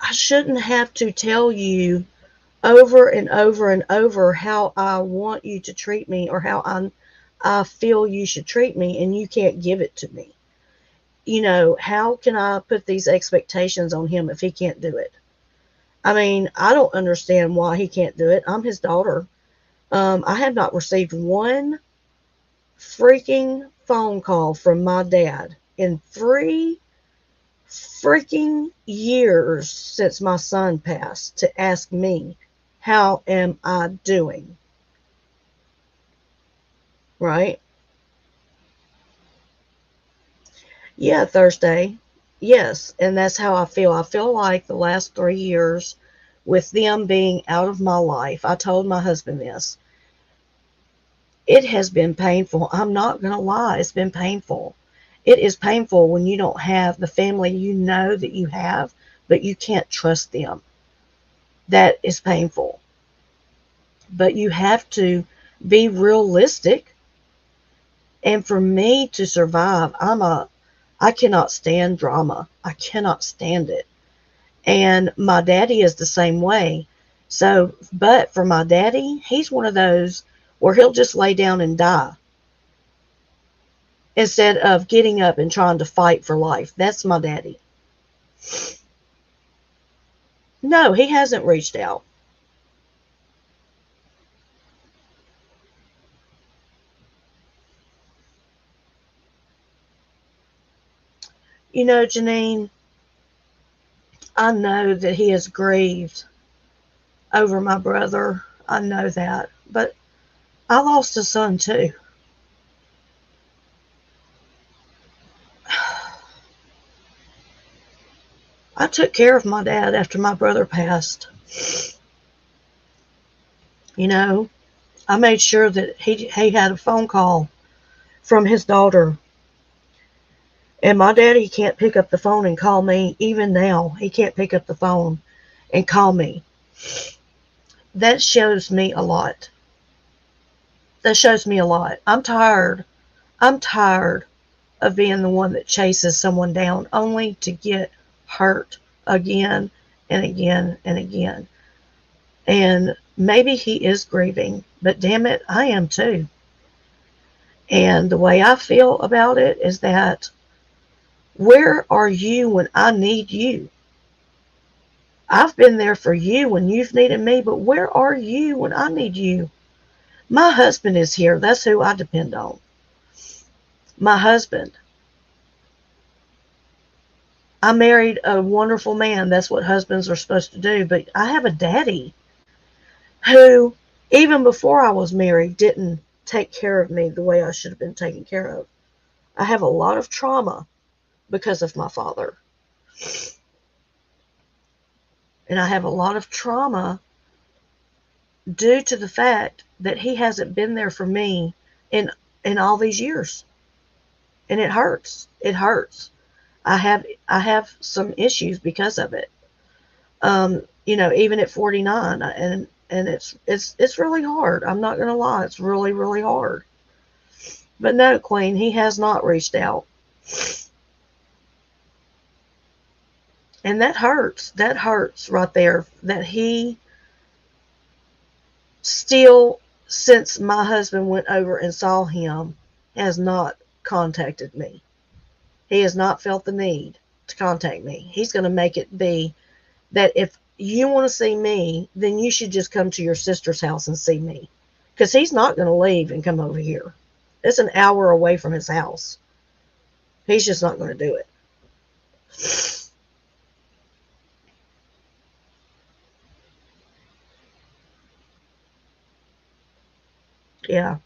I shouldn't have to tell you over and over and over how I want you to treat me or how I feel you should treat me, and you can't give it to me. How can I put these expectations on him if he can't do it? I mean, I don't understand why he can't do it. I'm his daughter. I have not received one freaking phone call from my dad in 3 freaking years since my son passed to ask me, how am I doing? Right? Yeah, Thursday. Yes, and that's how I feel. I feel like the last 3 years, with them being out of my life, I told my husband this. It has been painful. I'm not going to lie. It's been painful. It is painful when you don't have the family you know that you have, but you can't trust them. That is painful. but you have to be realistic. And for me to survive, I cannot stand drama. I cannot stand it. And my daddy is the same way. So, but for my daddy, he's one of those where he'll just lay down and die instead of getting up and trying to fight for life. That's my daddy. No, he hasn't reached out. You know, Janine, I know that he is grieved over my brother. I know that. But I lost a son too. I took care of my dad after my brother passed. You know, I made sure that he had a phone call from his daughter. And my daddy can't pick up the phone and call me. Even now, he can't pick up the phone and call me. That shows me a lot. That shows me a lot. I'm tired. I'm tired of being the one that chases someone down only to get hurt again and again and again. And maybe he is grieving, but damn it, I am too. And the way I feel about it is that where are you when I need you? I've been there for you when you've needed me, but where are you when I need you? My husband is here. That's who I depend on. My husband. I married a wonderful man. That's what husbands are supposed to do. But I have a daddy who, even before I was married, didn't take care of me the way I should have been taken care of. I have a lot of trauma because of my father. And I have a lot of trauma due to the fact that he hasn't been there for me in all these years. And it hurts. It hurts. I have some issues because of it. Even at 49, and it's really hard. I'm not gonna lie, it's really really hard. But no, Queen, he has not reached out, and that hurts. That hurts right there. That he still, since my husband went over and saw him, has not contacted me. He has not felt the need to contact me. He's going to make it be that if you want to see me, then you should just come to your sister's house and see me. Because he's not going to leave and come over here. It's an hour away from his house. He's just not going to do it. Yeah.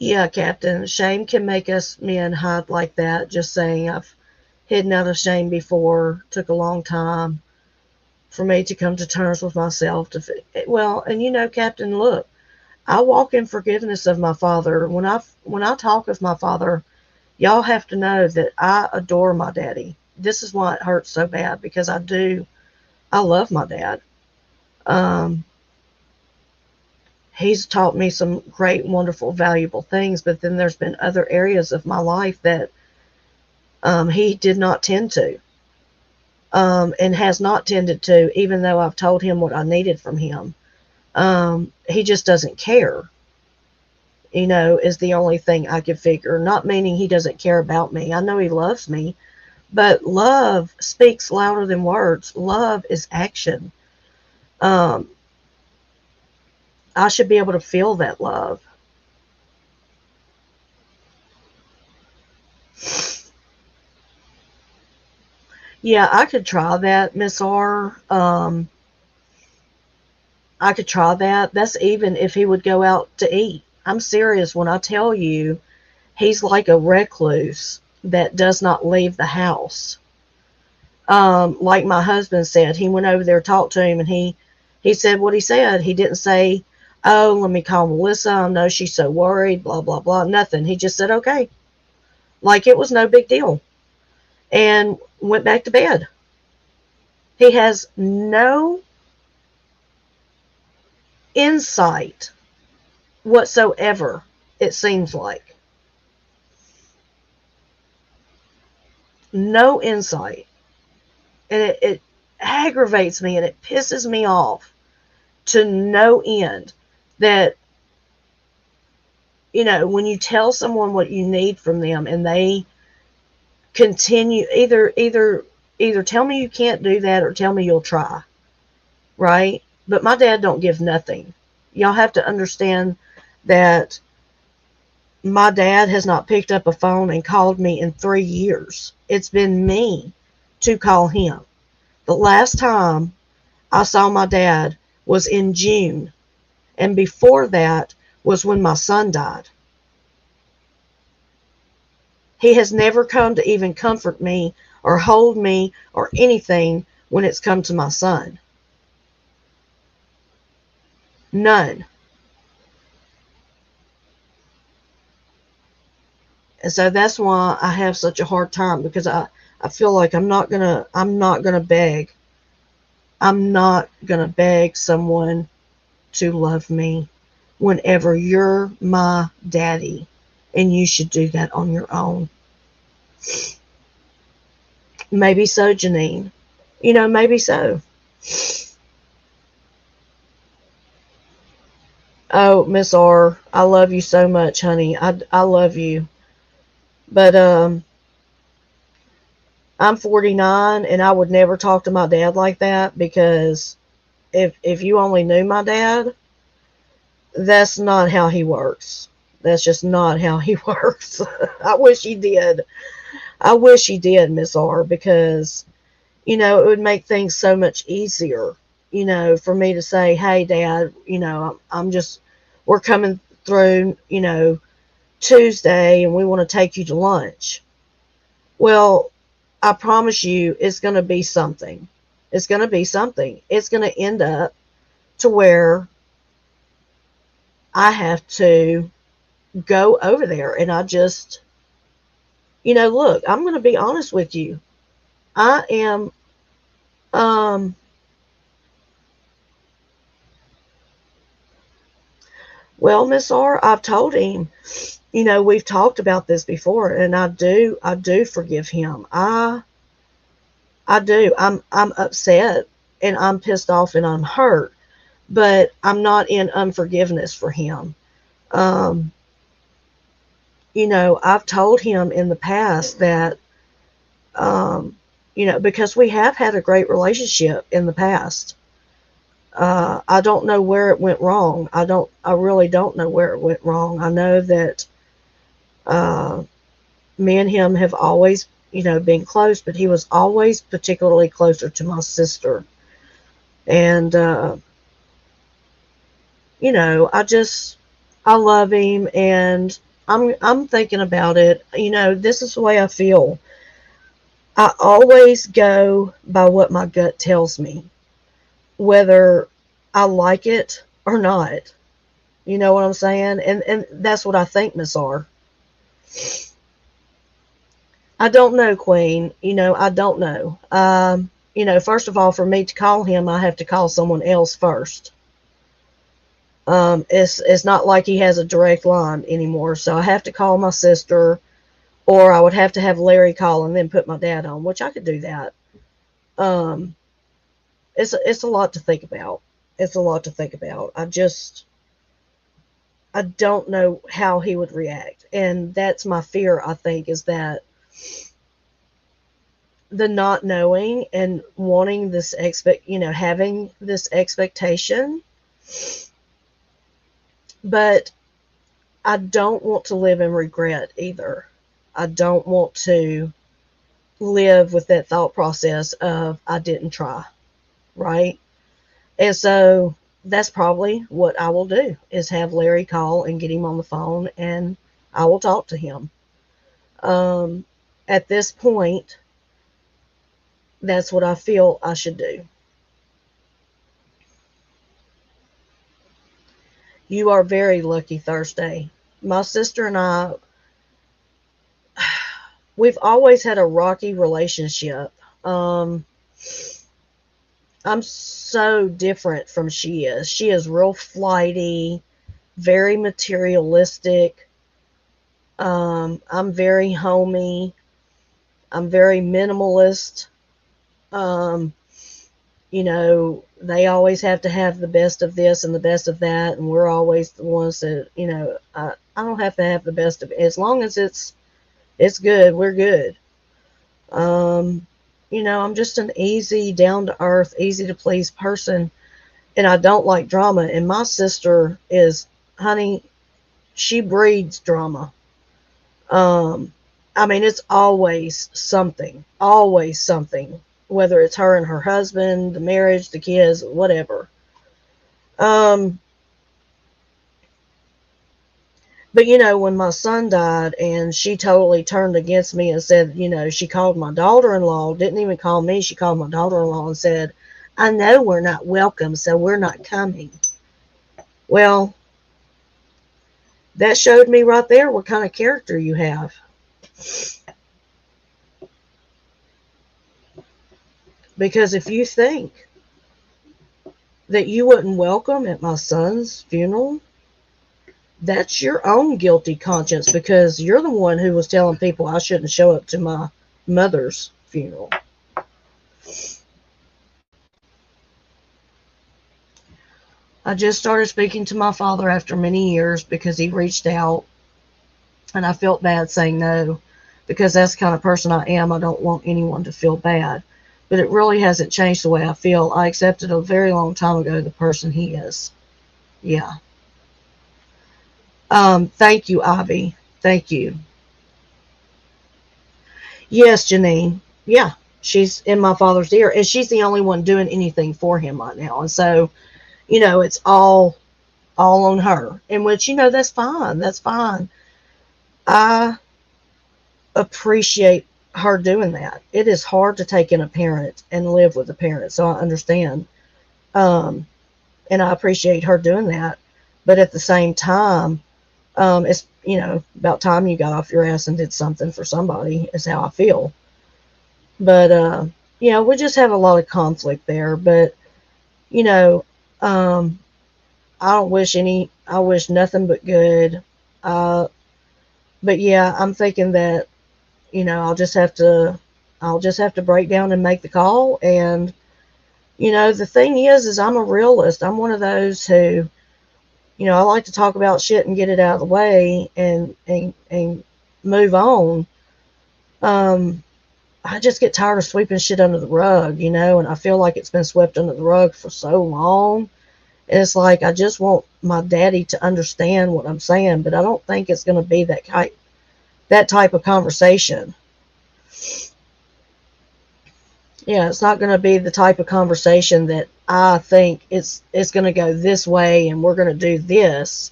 Yeah, Captain. Shame can make us men hide like that. Just saying, I've hidden out of shame before. Took a long time for me to come to terms with myself. Well, and Captain, look, I walk in forgiveness of my father. When I talk of my father, y'all have to know that I adore my daddy. This is why it hurts so bad, because I do. I love my dad. Um, he's taught me some great, wonderful, valuable things, but then there's been other areas of my life that he did not tend to, and has not tended to, even though I've told him what I needed from him. He just doesn't care, is the only thing I could figure. Not meaning he doesn't care about me. I know he loves me, but love speaks louder than words. Love is action. Um, I should be able to feel that love. Yeah, I could try that, Miss R. I could try that. That's even if he would go out to eat. I'm serious when I tell you he's like a recluse that does not leave the house. Like my husband said, he went over there, talked to him, and he said what he said. He didn't say, "Oh, let me call Melissa. I know she's so worried." Blah blah blah. Nothing. He just said, "Okay," like it was no big deal. and went back to bed. He has no insight whatsoever, it seems like. No insight. And it aggravates me and it pisses me off to no end that, when you tell someone what you need from them and they continue, either tell me you can't do that or tell me you'll try, right? But my dad don't give nothing. Y'all have to understand that my dad has not picked up a phone and called me in 3 years. It's been me to call him. The last time I saw my dad was in June, and before that was when my son died. He has never come to even comfort me or hold me or anything when it's come to my son. None. And so that's why I have such a hard time, because I feel like I'm not gonna beg. I'm not gonna beg someone to love me whenever you're my daddy and you should do that on your own. Maybe so, Janine. Maybe so. Oh, Miss R, I love you so much, honey. I love you. But I'm 49 and I would never talk to my dad like that, because if you only knew my dad, that's not how he works. That's just not how he works. I wish he did. I wish he did, Miss R, because it would make things so much easier, for me to say, hey, Dad, I'm just, we're coming through, Tuesday and we want to take you to lunch. Well, I promise you it's going to be something. It's going to be something. It's going to end up to where I have to go over there and I just, look, I'm going to be honest with you. I am, um, well, Miss R, I've told him, we've talked about this before, and I do forgive him. I do. I'm upset and I'm pissed off and I'm hurt, but I'm not in unforgiveness for him. Um, I've told him in the past that, um, because we have had a great relationship in the past. I don't know where it went wrong. I really don't know where it went wrong. I know that, uh, me and him have always, been close, but he was always particularly closer to my sister. And, I love him, and I'm thinking about it. This is the way I feel. I always go by what my gut tells me, whether I like it or not. You know what I'm saying? And that's what I think, Miss R. I don't know, Queen. I don't know. First of all, for me to call him, I have to call someone else first. It's not like he has a direct line anymore, so I have to call my sister, or I would have to have Larry call and then put my dad on, which I could do that. Um, it's a lot to think about. It's a lot to think about. I don't know how he would react, and that's my fear. I think is that the not knowing and wanting this having this expectation, but I don't want to live in regret either. I don't want to live with that thought process of I didn't try, right? And so that's probably what I will do, is have Larry call and get him on the phone and I will talk to him. Um, at this point, that's what I feel I should do. You are very lucky, Thursday. My sister and I, we've always had a rocky relationship. Um, I'm so different from she is. She is real flighty, very materialistic. I'm very homey. I'm very minimalist. Um, they always have to have the best of this and the best of that, and we're always the ones that, I don't have to have the best of it. As long as it's good, we're good. Um, I'm just an easy, down to earth, easy to please person, and I don't like drama. And my sister is, honey, she breeds drama. Um, I mean, it's always something, whether it's her and her husband, the marriage, the kids, whatever. Um, but when my son died and she totally turned against me and said, she called my daughter-in-law, didn't even call me, she called my daughter-in-law and said, I know we're not welcome, so we're not coming. Well, that showed me right there what kind of character you have. Because if you think that you wasn't welcome at my son's funeral, that's your own guilty conscience, because you're the one who was telling people I shouldn't show up to my mother's funeral. I just started speaking to my father after many years because he reached out, and I felt bad saying no, because that's the kind of person I am. I don't want anyone to feel bad. But it really hasn't changed the way I feel. I accepted a very long time ago the person he is. Yeah. Thank you, Ivy. Thank you. Yes, Janine. Yeah, she's in my father's ear, and she's the only one doing anything for him right now. And so, it's all on her. And which, that's fine. That's fine. I appreciate her doing that. It is hard to take in a parent and live with a parent, so I understand. Um, and I appreciate her doing that. But at the same time, it's about time you got off your ass and did something for somebody. Is how I feel. But we just have a lot of conflict there. But you know, um, I don't wish any. I wish nothing but good. Uh, but yeah, I'm thinking that I'll just have to break down and make the call. And the thing is I'm a realist. I'm one of those who, I like to talk about shit and get it out of the way and move on. Um, I just get tired of sweeping shit under the rug, and I feel like it's been swept under the rug for so long. And it's like I just want my daddy to understand what I'm saying, but I don't think it's going to be that type of conversation. Yeah, it's not going to be the type of conversation that I think it's going to go this way and we're going to do this.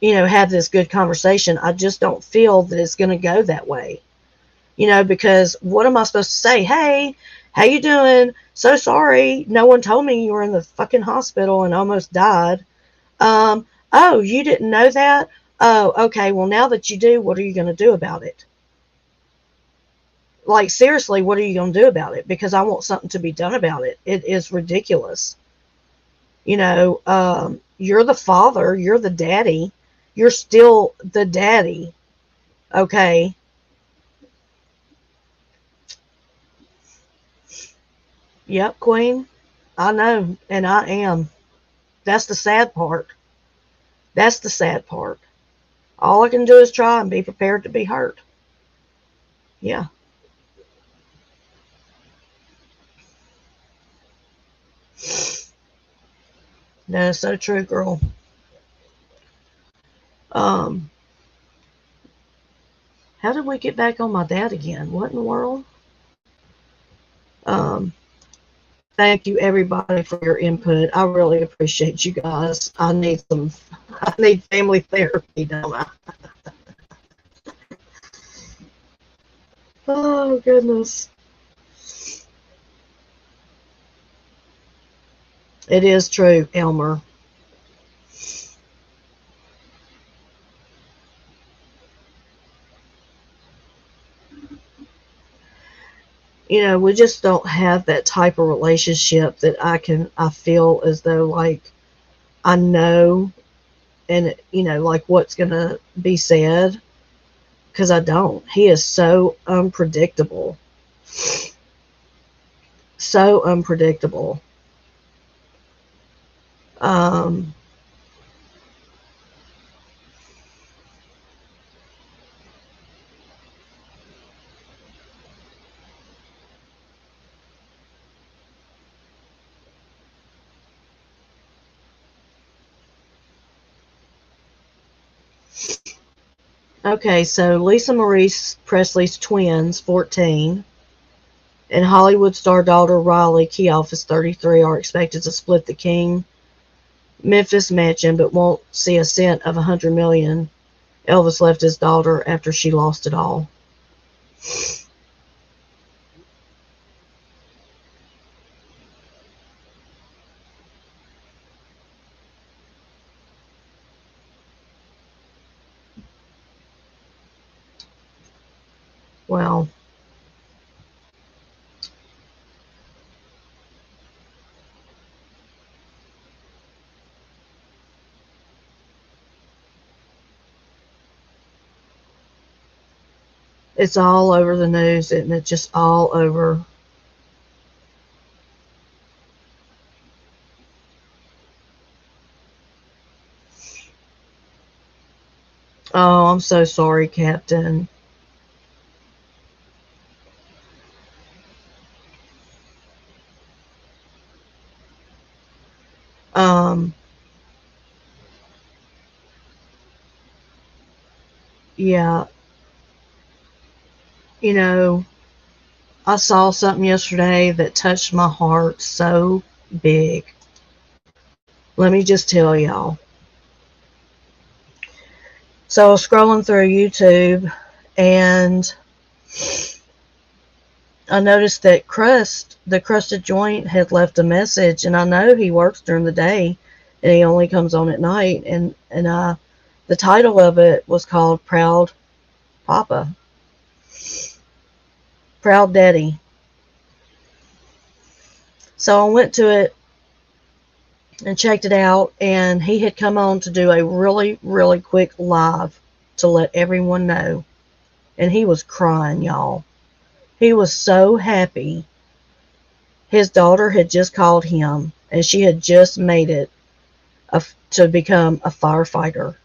Have this good conversation. I just don't feel that it's going to go that way. Because what am I supposed to say? Hey, how you doing? So sorry, no one told me you were in the fucking hospital and almost died. Oh, you didn't know that? Oh, okay. Well, now that you do, what are you going to do about it? Like, seriously, what are you going to do about it? Because I want something to be done about it. It is ridiculous. You're the father, you're the daddy, you're still the daddy. Okay. Yep, Queen. I know, and I am. That's the sad part. That's the sad part. All I can do is try and be prepared to be hurt. Yeah. That's so true, girl. Um, how did we get back on my dad again? What in the world? Um, thank you everybody for your input. I really appreciate you guys. I need family therapy, don't I? Oh goodness. It is true, Elmer. we just don't have that type of relationship that I feel as though like I know and like what's going to be said, because I don't. He is so unpredictable. So unpredictable. Um, okay, so Lisa Marie Presley's twins, 14, and Hollywood star daughter Riley Keough is 33, are expected to split the King Memphis mansion, but won't see a cent of $100 million Elvis left his daughter after she lost it all. Well, it's all over the news, isn't it? Just all over. Oh, I'm so sorry, Captain. Um, yeah, you know, I saw something yesterday that touched my heart so big. Let me just tell y'all. So I was scrolling through YouTube and I noticed that the crusted joint, had left a message, and I know he works during the day and he only comes on at night. And the title of it was called Proud Papa, Proud Daddy. So I went to it and checked it out, and he had come on to do a really, really quick live to let everyone know. And he was crying, y'all. He was so happy. His daughter had just called him, and she had just made it to become a firefighter.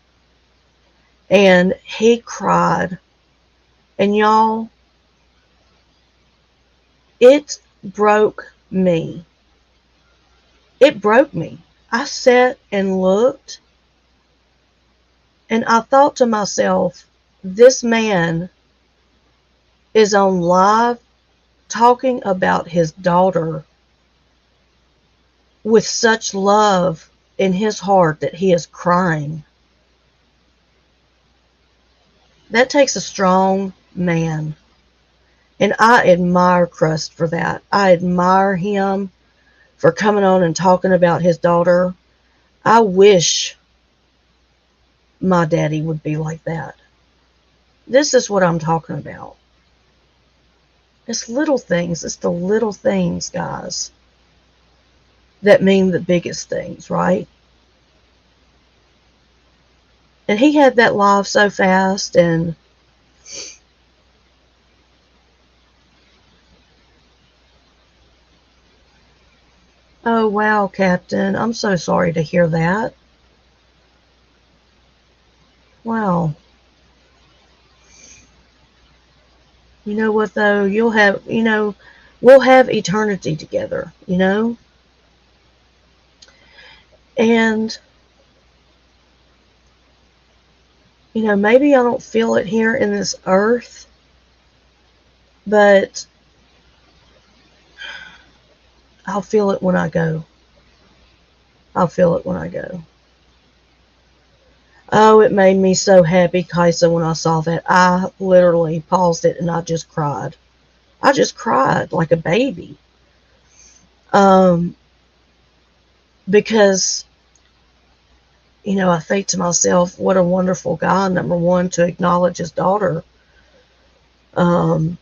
And he cried. And y'all, it broke me. It broke me. I sat and looked, and I thought to myself, this man is on live talking about his daughter with such love in his heart that he is crying. That takes a strong man. And I admire Crust for that. I admire him for coming on and talking about his daughter. I wish my daddy would be like that. This is what I'm talking about. It's little things. It's the little things, guys, that mean the biggest things, right? And he had that live so fast, and oh wow, Captain, I'm so sorry to hear that. Wow. You know what though? We'll have eternity together. And maybe I don't feel it here in this earth, but I'll feel it when I go. I'll feel it when I go. Oh, it made me so happy, Kaisa, when I saw that. I literally paused it and I just cried. I just cried like a baby. Um, because, I think to myself, what a wonderful guy, number one, to acknowledge his daughter. Um,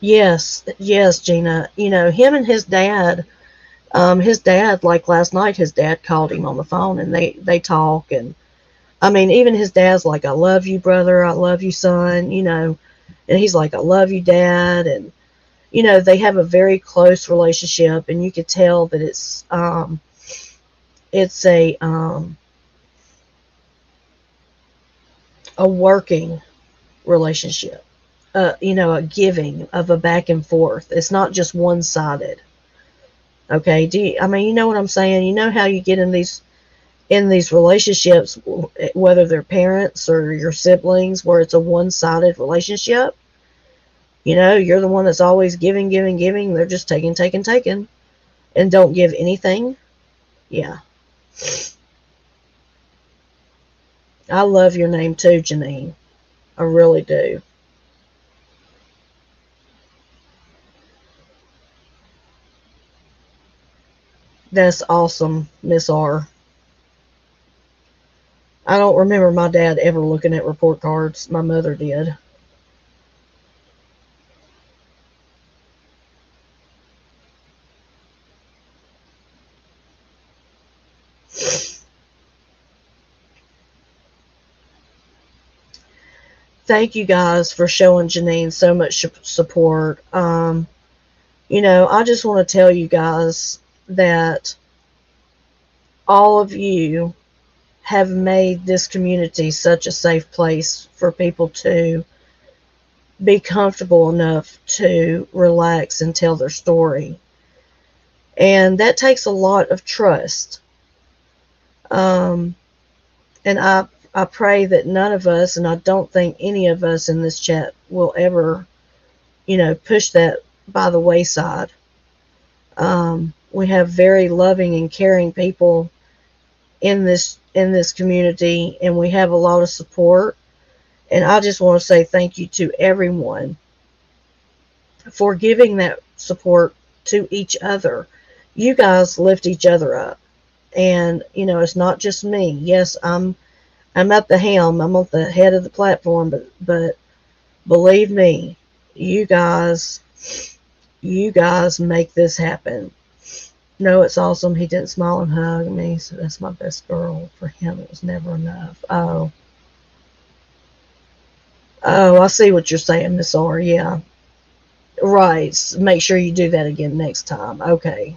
Yes, yes, Gina. You know, him and his dad, like last night, his dad called him on the phone and they talk. And I mean, even his dad's like, I love you, brother. I love you, son. You know, and he's like, I love you, dad. And, you know, they have a very close relationship. And you could tell that it's a working relationship, you know, a giving of a back and forth. It's not just one sided. Okay. I mean, you know what I'm saying? You know how you get in these relationships, whether they're parents or your siblings, where it's a one sided relationship. You know, you're the one that's always giving, giving, giving. They're just taking, taking, taking, and don't give anything. Yeah. I love your name too, Janine. I really do. That's awesome, Miss R. I don't remember my dad ever looking at report cards. My mother did. Thank you guys for showing Janine so much support. You know, I just want to tell you guys that all of you have made this community such a safe place for people to be comfortable enough to relax and tell their story. And that takes a lot of trust. Um, and I pray that none of us, and I don't think any of us in this chat will ever, you know, push that by the wayside. We have very loving and caring people in this community, and we have a lot of support. And I just want to say thank you to everyone for giving that support to each other. You guys lift each other up, and you know it's not just me. Yes, I'm at the helm. I'm at the head of the platform, but believe me, you guys you guys make this happen. No, it's awesome. He didn't smile and hug me, so that's my best girl. For him, it was never enough. Oh, I see what you're saying, Miss R. Yeah, right. Make sure you do that again next time. Okay.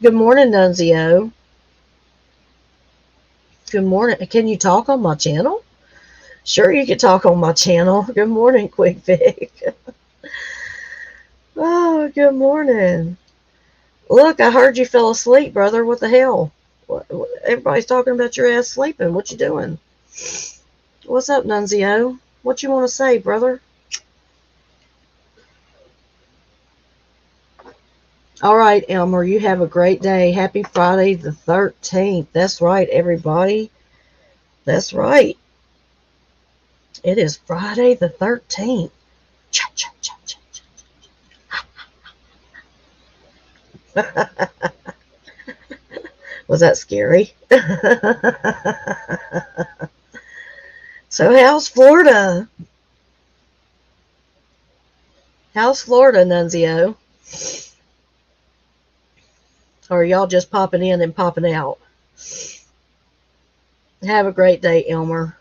Good morning, Nunzio. Good morning. Can you talk on my channel? Sure, you can talk on my channel. Good morning, Quick Vic. Oh, good morning. Look, I heard you fell asleep, brother. What the hell? Everybody's talking about your ass sleeping. What you doing? What's up, Nunzio? What you want to say, brother? All right, Elmer, you have a great day. Happy Friday the 13th. That's right, everybody. That's right. It is Friday the 13th. Cha, cha, cha, cha. Was that scary? So, how's Florida? How's Florida, Nunzio? Or are y'all just popping in and popping out? Have a great day, Elmer.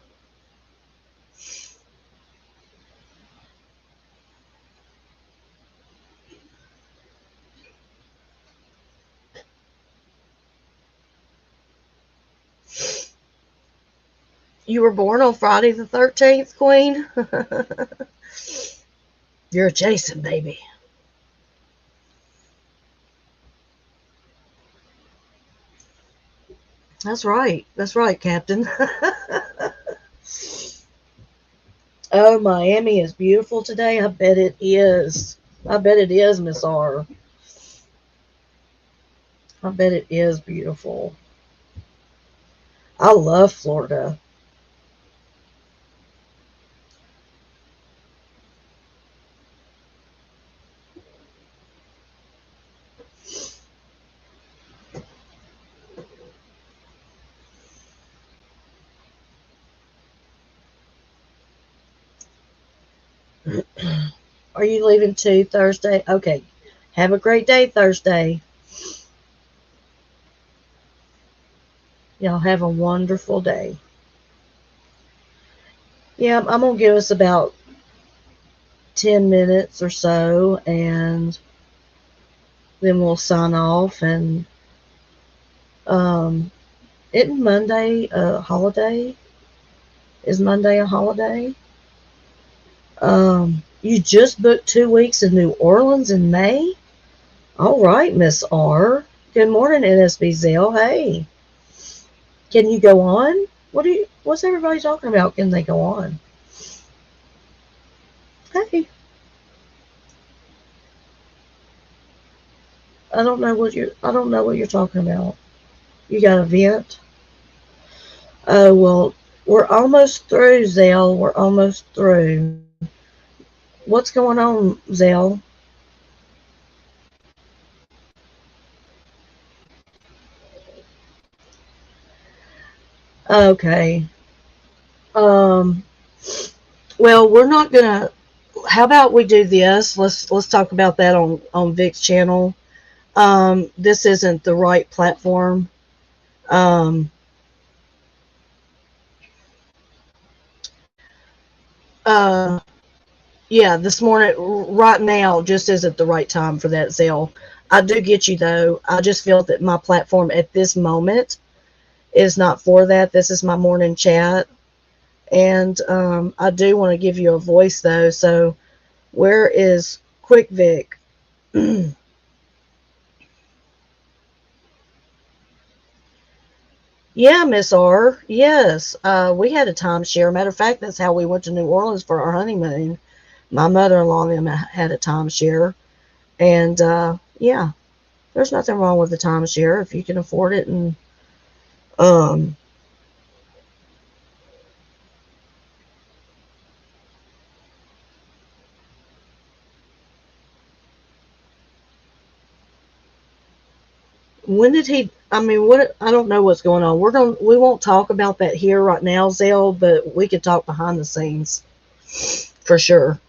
You were born on Friday the 13th, Queen? You're a Jason, baby. That's right. That's right, Captain. Oh, Miami is beautiful today. I bet it is. I bet it is, Miss R. I bet it is beautiful. I love Florida. Are you leaving too Thursday? Okay. Have a great day Thursday. Y'all have a wonderful day. Yeah, I'm going to give us about 10 minutes or so, and then we'll sign off. And um, isn't Monday a holiday? Is Monday a holiday? You just booked 2 weeks in New Orleans in May? All right, Miss R. Good morning, NSBZL. Hey, can you go on? What's everybody talking about? Can they go on? Hey, I don't know what you're talking about. You got a vent? Oh well, we're almost through, Zell. We're almost through. What's going on, Zell? Okay. Um. Well, we're not gonna. How about we do this? Let's talk about that on Vic's channel. This isn't the right platform. Um. Uh. Yeah, this morning, right now, just isn't the right time for that, Zell. I do get you though. I just feel that my platform at this moment is not for that. This is my morning chat, and I do want to give you a voice though. So where is Quick Vic? Yeah, Miss R. Yes, we had a timeshare. Matter of fact, that's how we went to New Orleans for our honeymoon. My mother-in-law and them had a timeshare, and yeah, there's nothing wrong with the timeshare if you can afford it. And um, when did he? I mean, what? I don't know what's going on. We won't talk about that here right now, Zell, but we could talk behind the scenes for sure.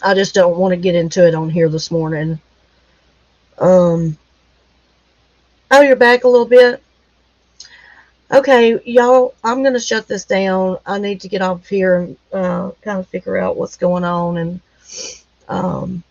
I just don't want to get into it on here this morning. Um, oh, you're back a little bit. Okay, y'all, I'm gonna shut this down. I need to get off here and kind of figure out what's going on. And um,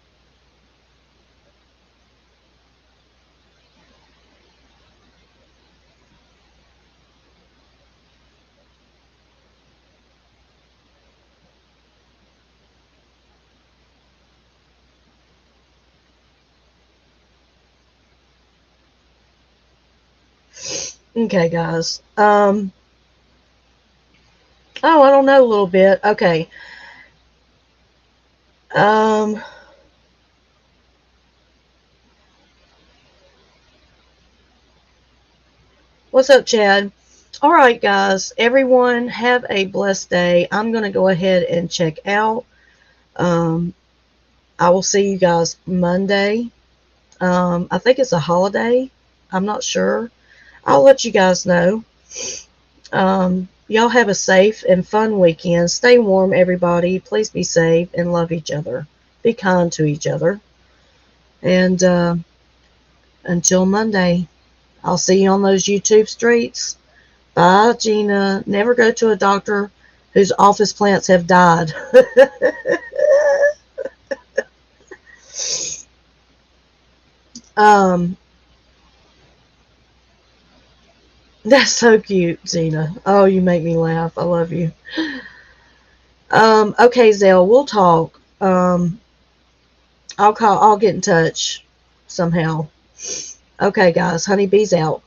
okay, guys. Oh, I don't know a little bit. Okay. Um, what's up, Chad? All right, guys. Everyone, have a blessed day. I'm gonna go ahead and check out. Um, I will see you guys Monday. I think it's a holiday. I'm not sure. I'll let you guys know. Y'all have a safe and fun weekend. Stay warm, everybody. Please be safe and love each other. Be kind to each other. And until Monday, I'll see you on those YouTube streets. Bye, Gina. Never go to a doctor whose office plants have died. um, that's so cute, Gina. Oh, you make me laugh. I love you. Okay, Zell, we'll talk. I'll get in touch somehow. Okay, guys, Honeybees out.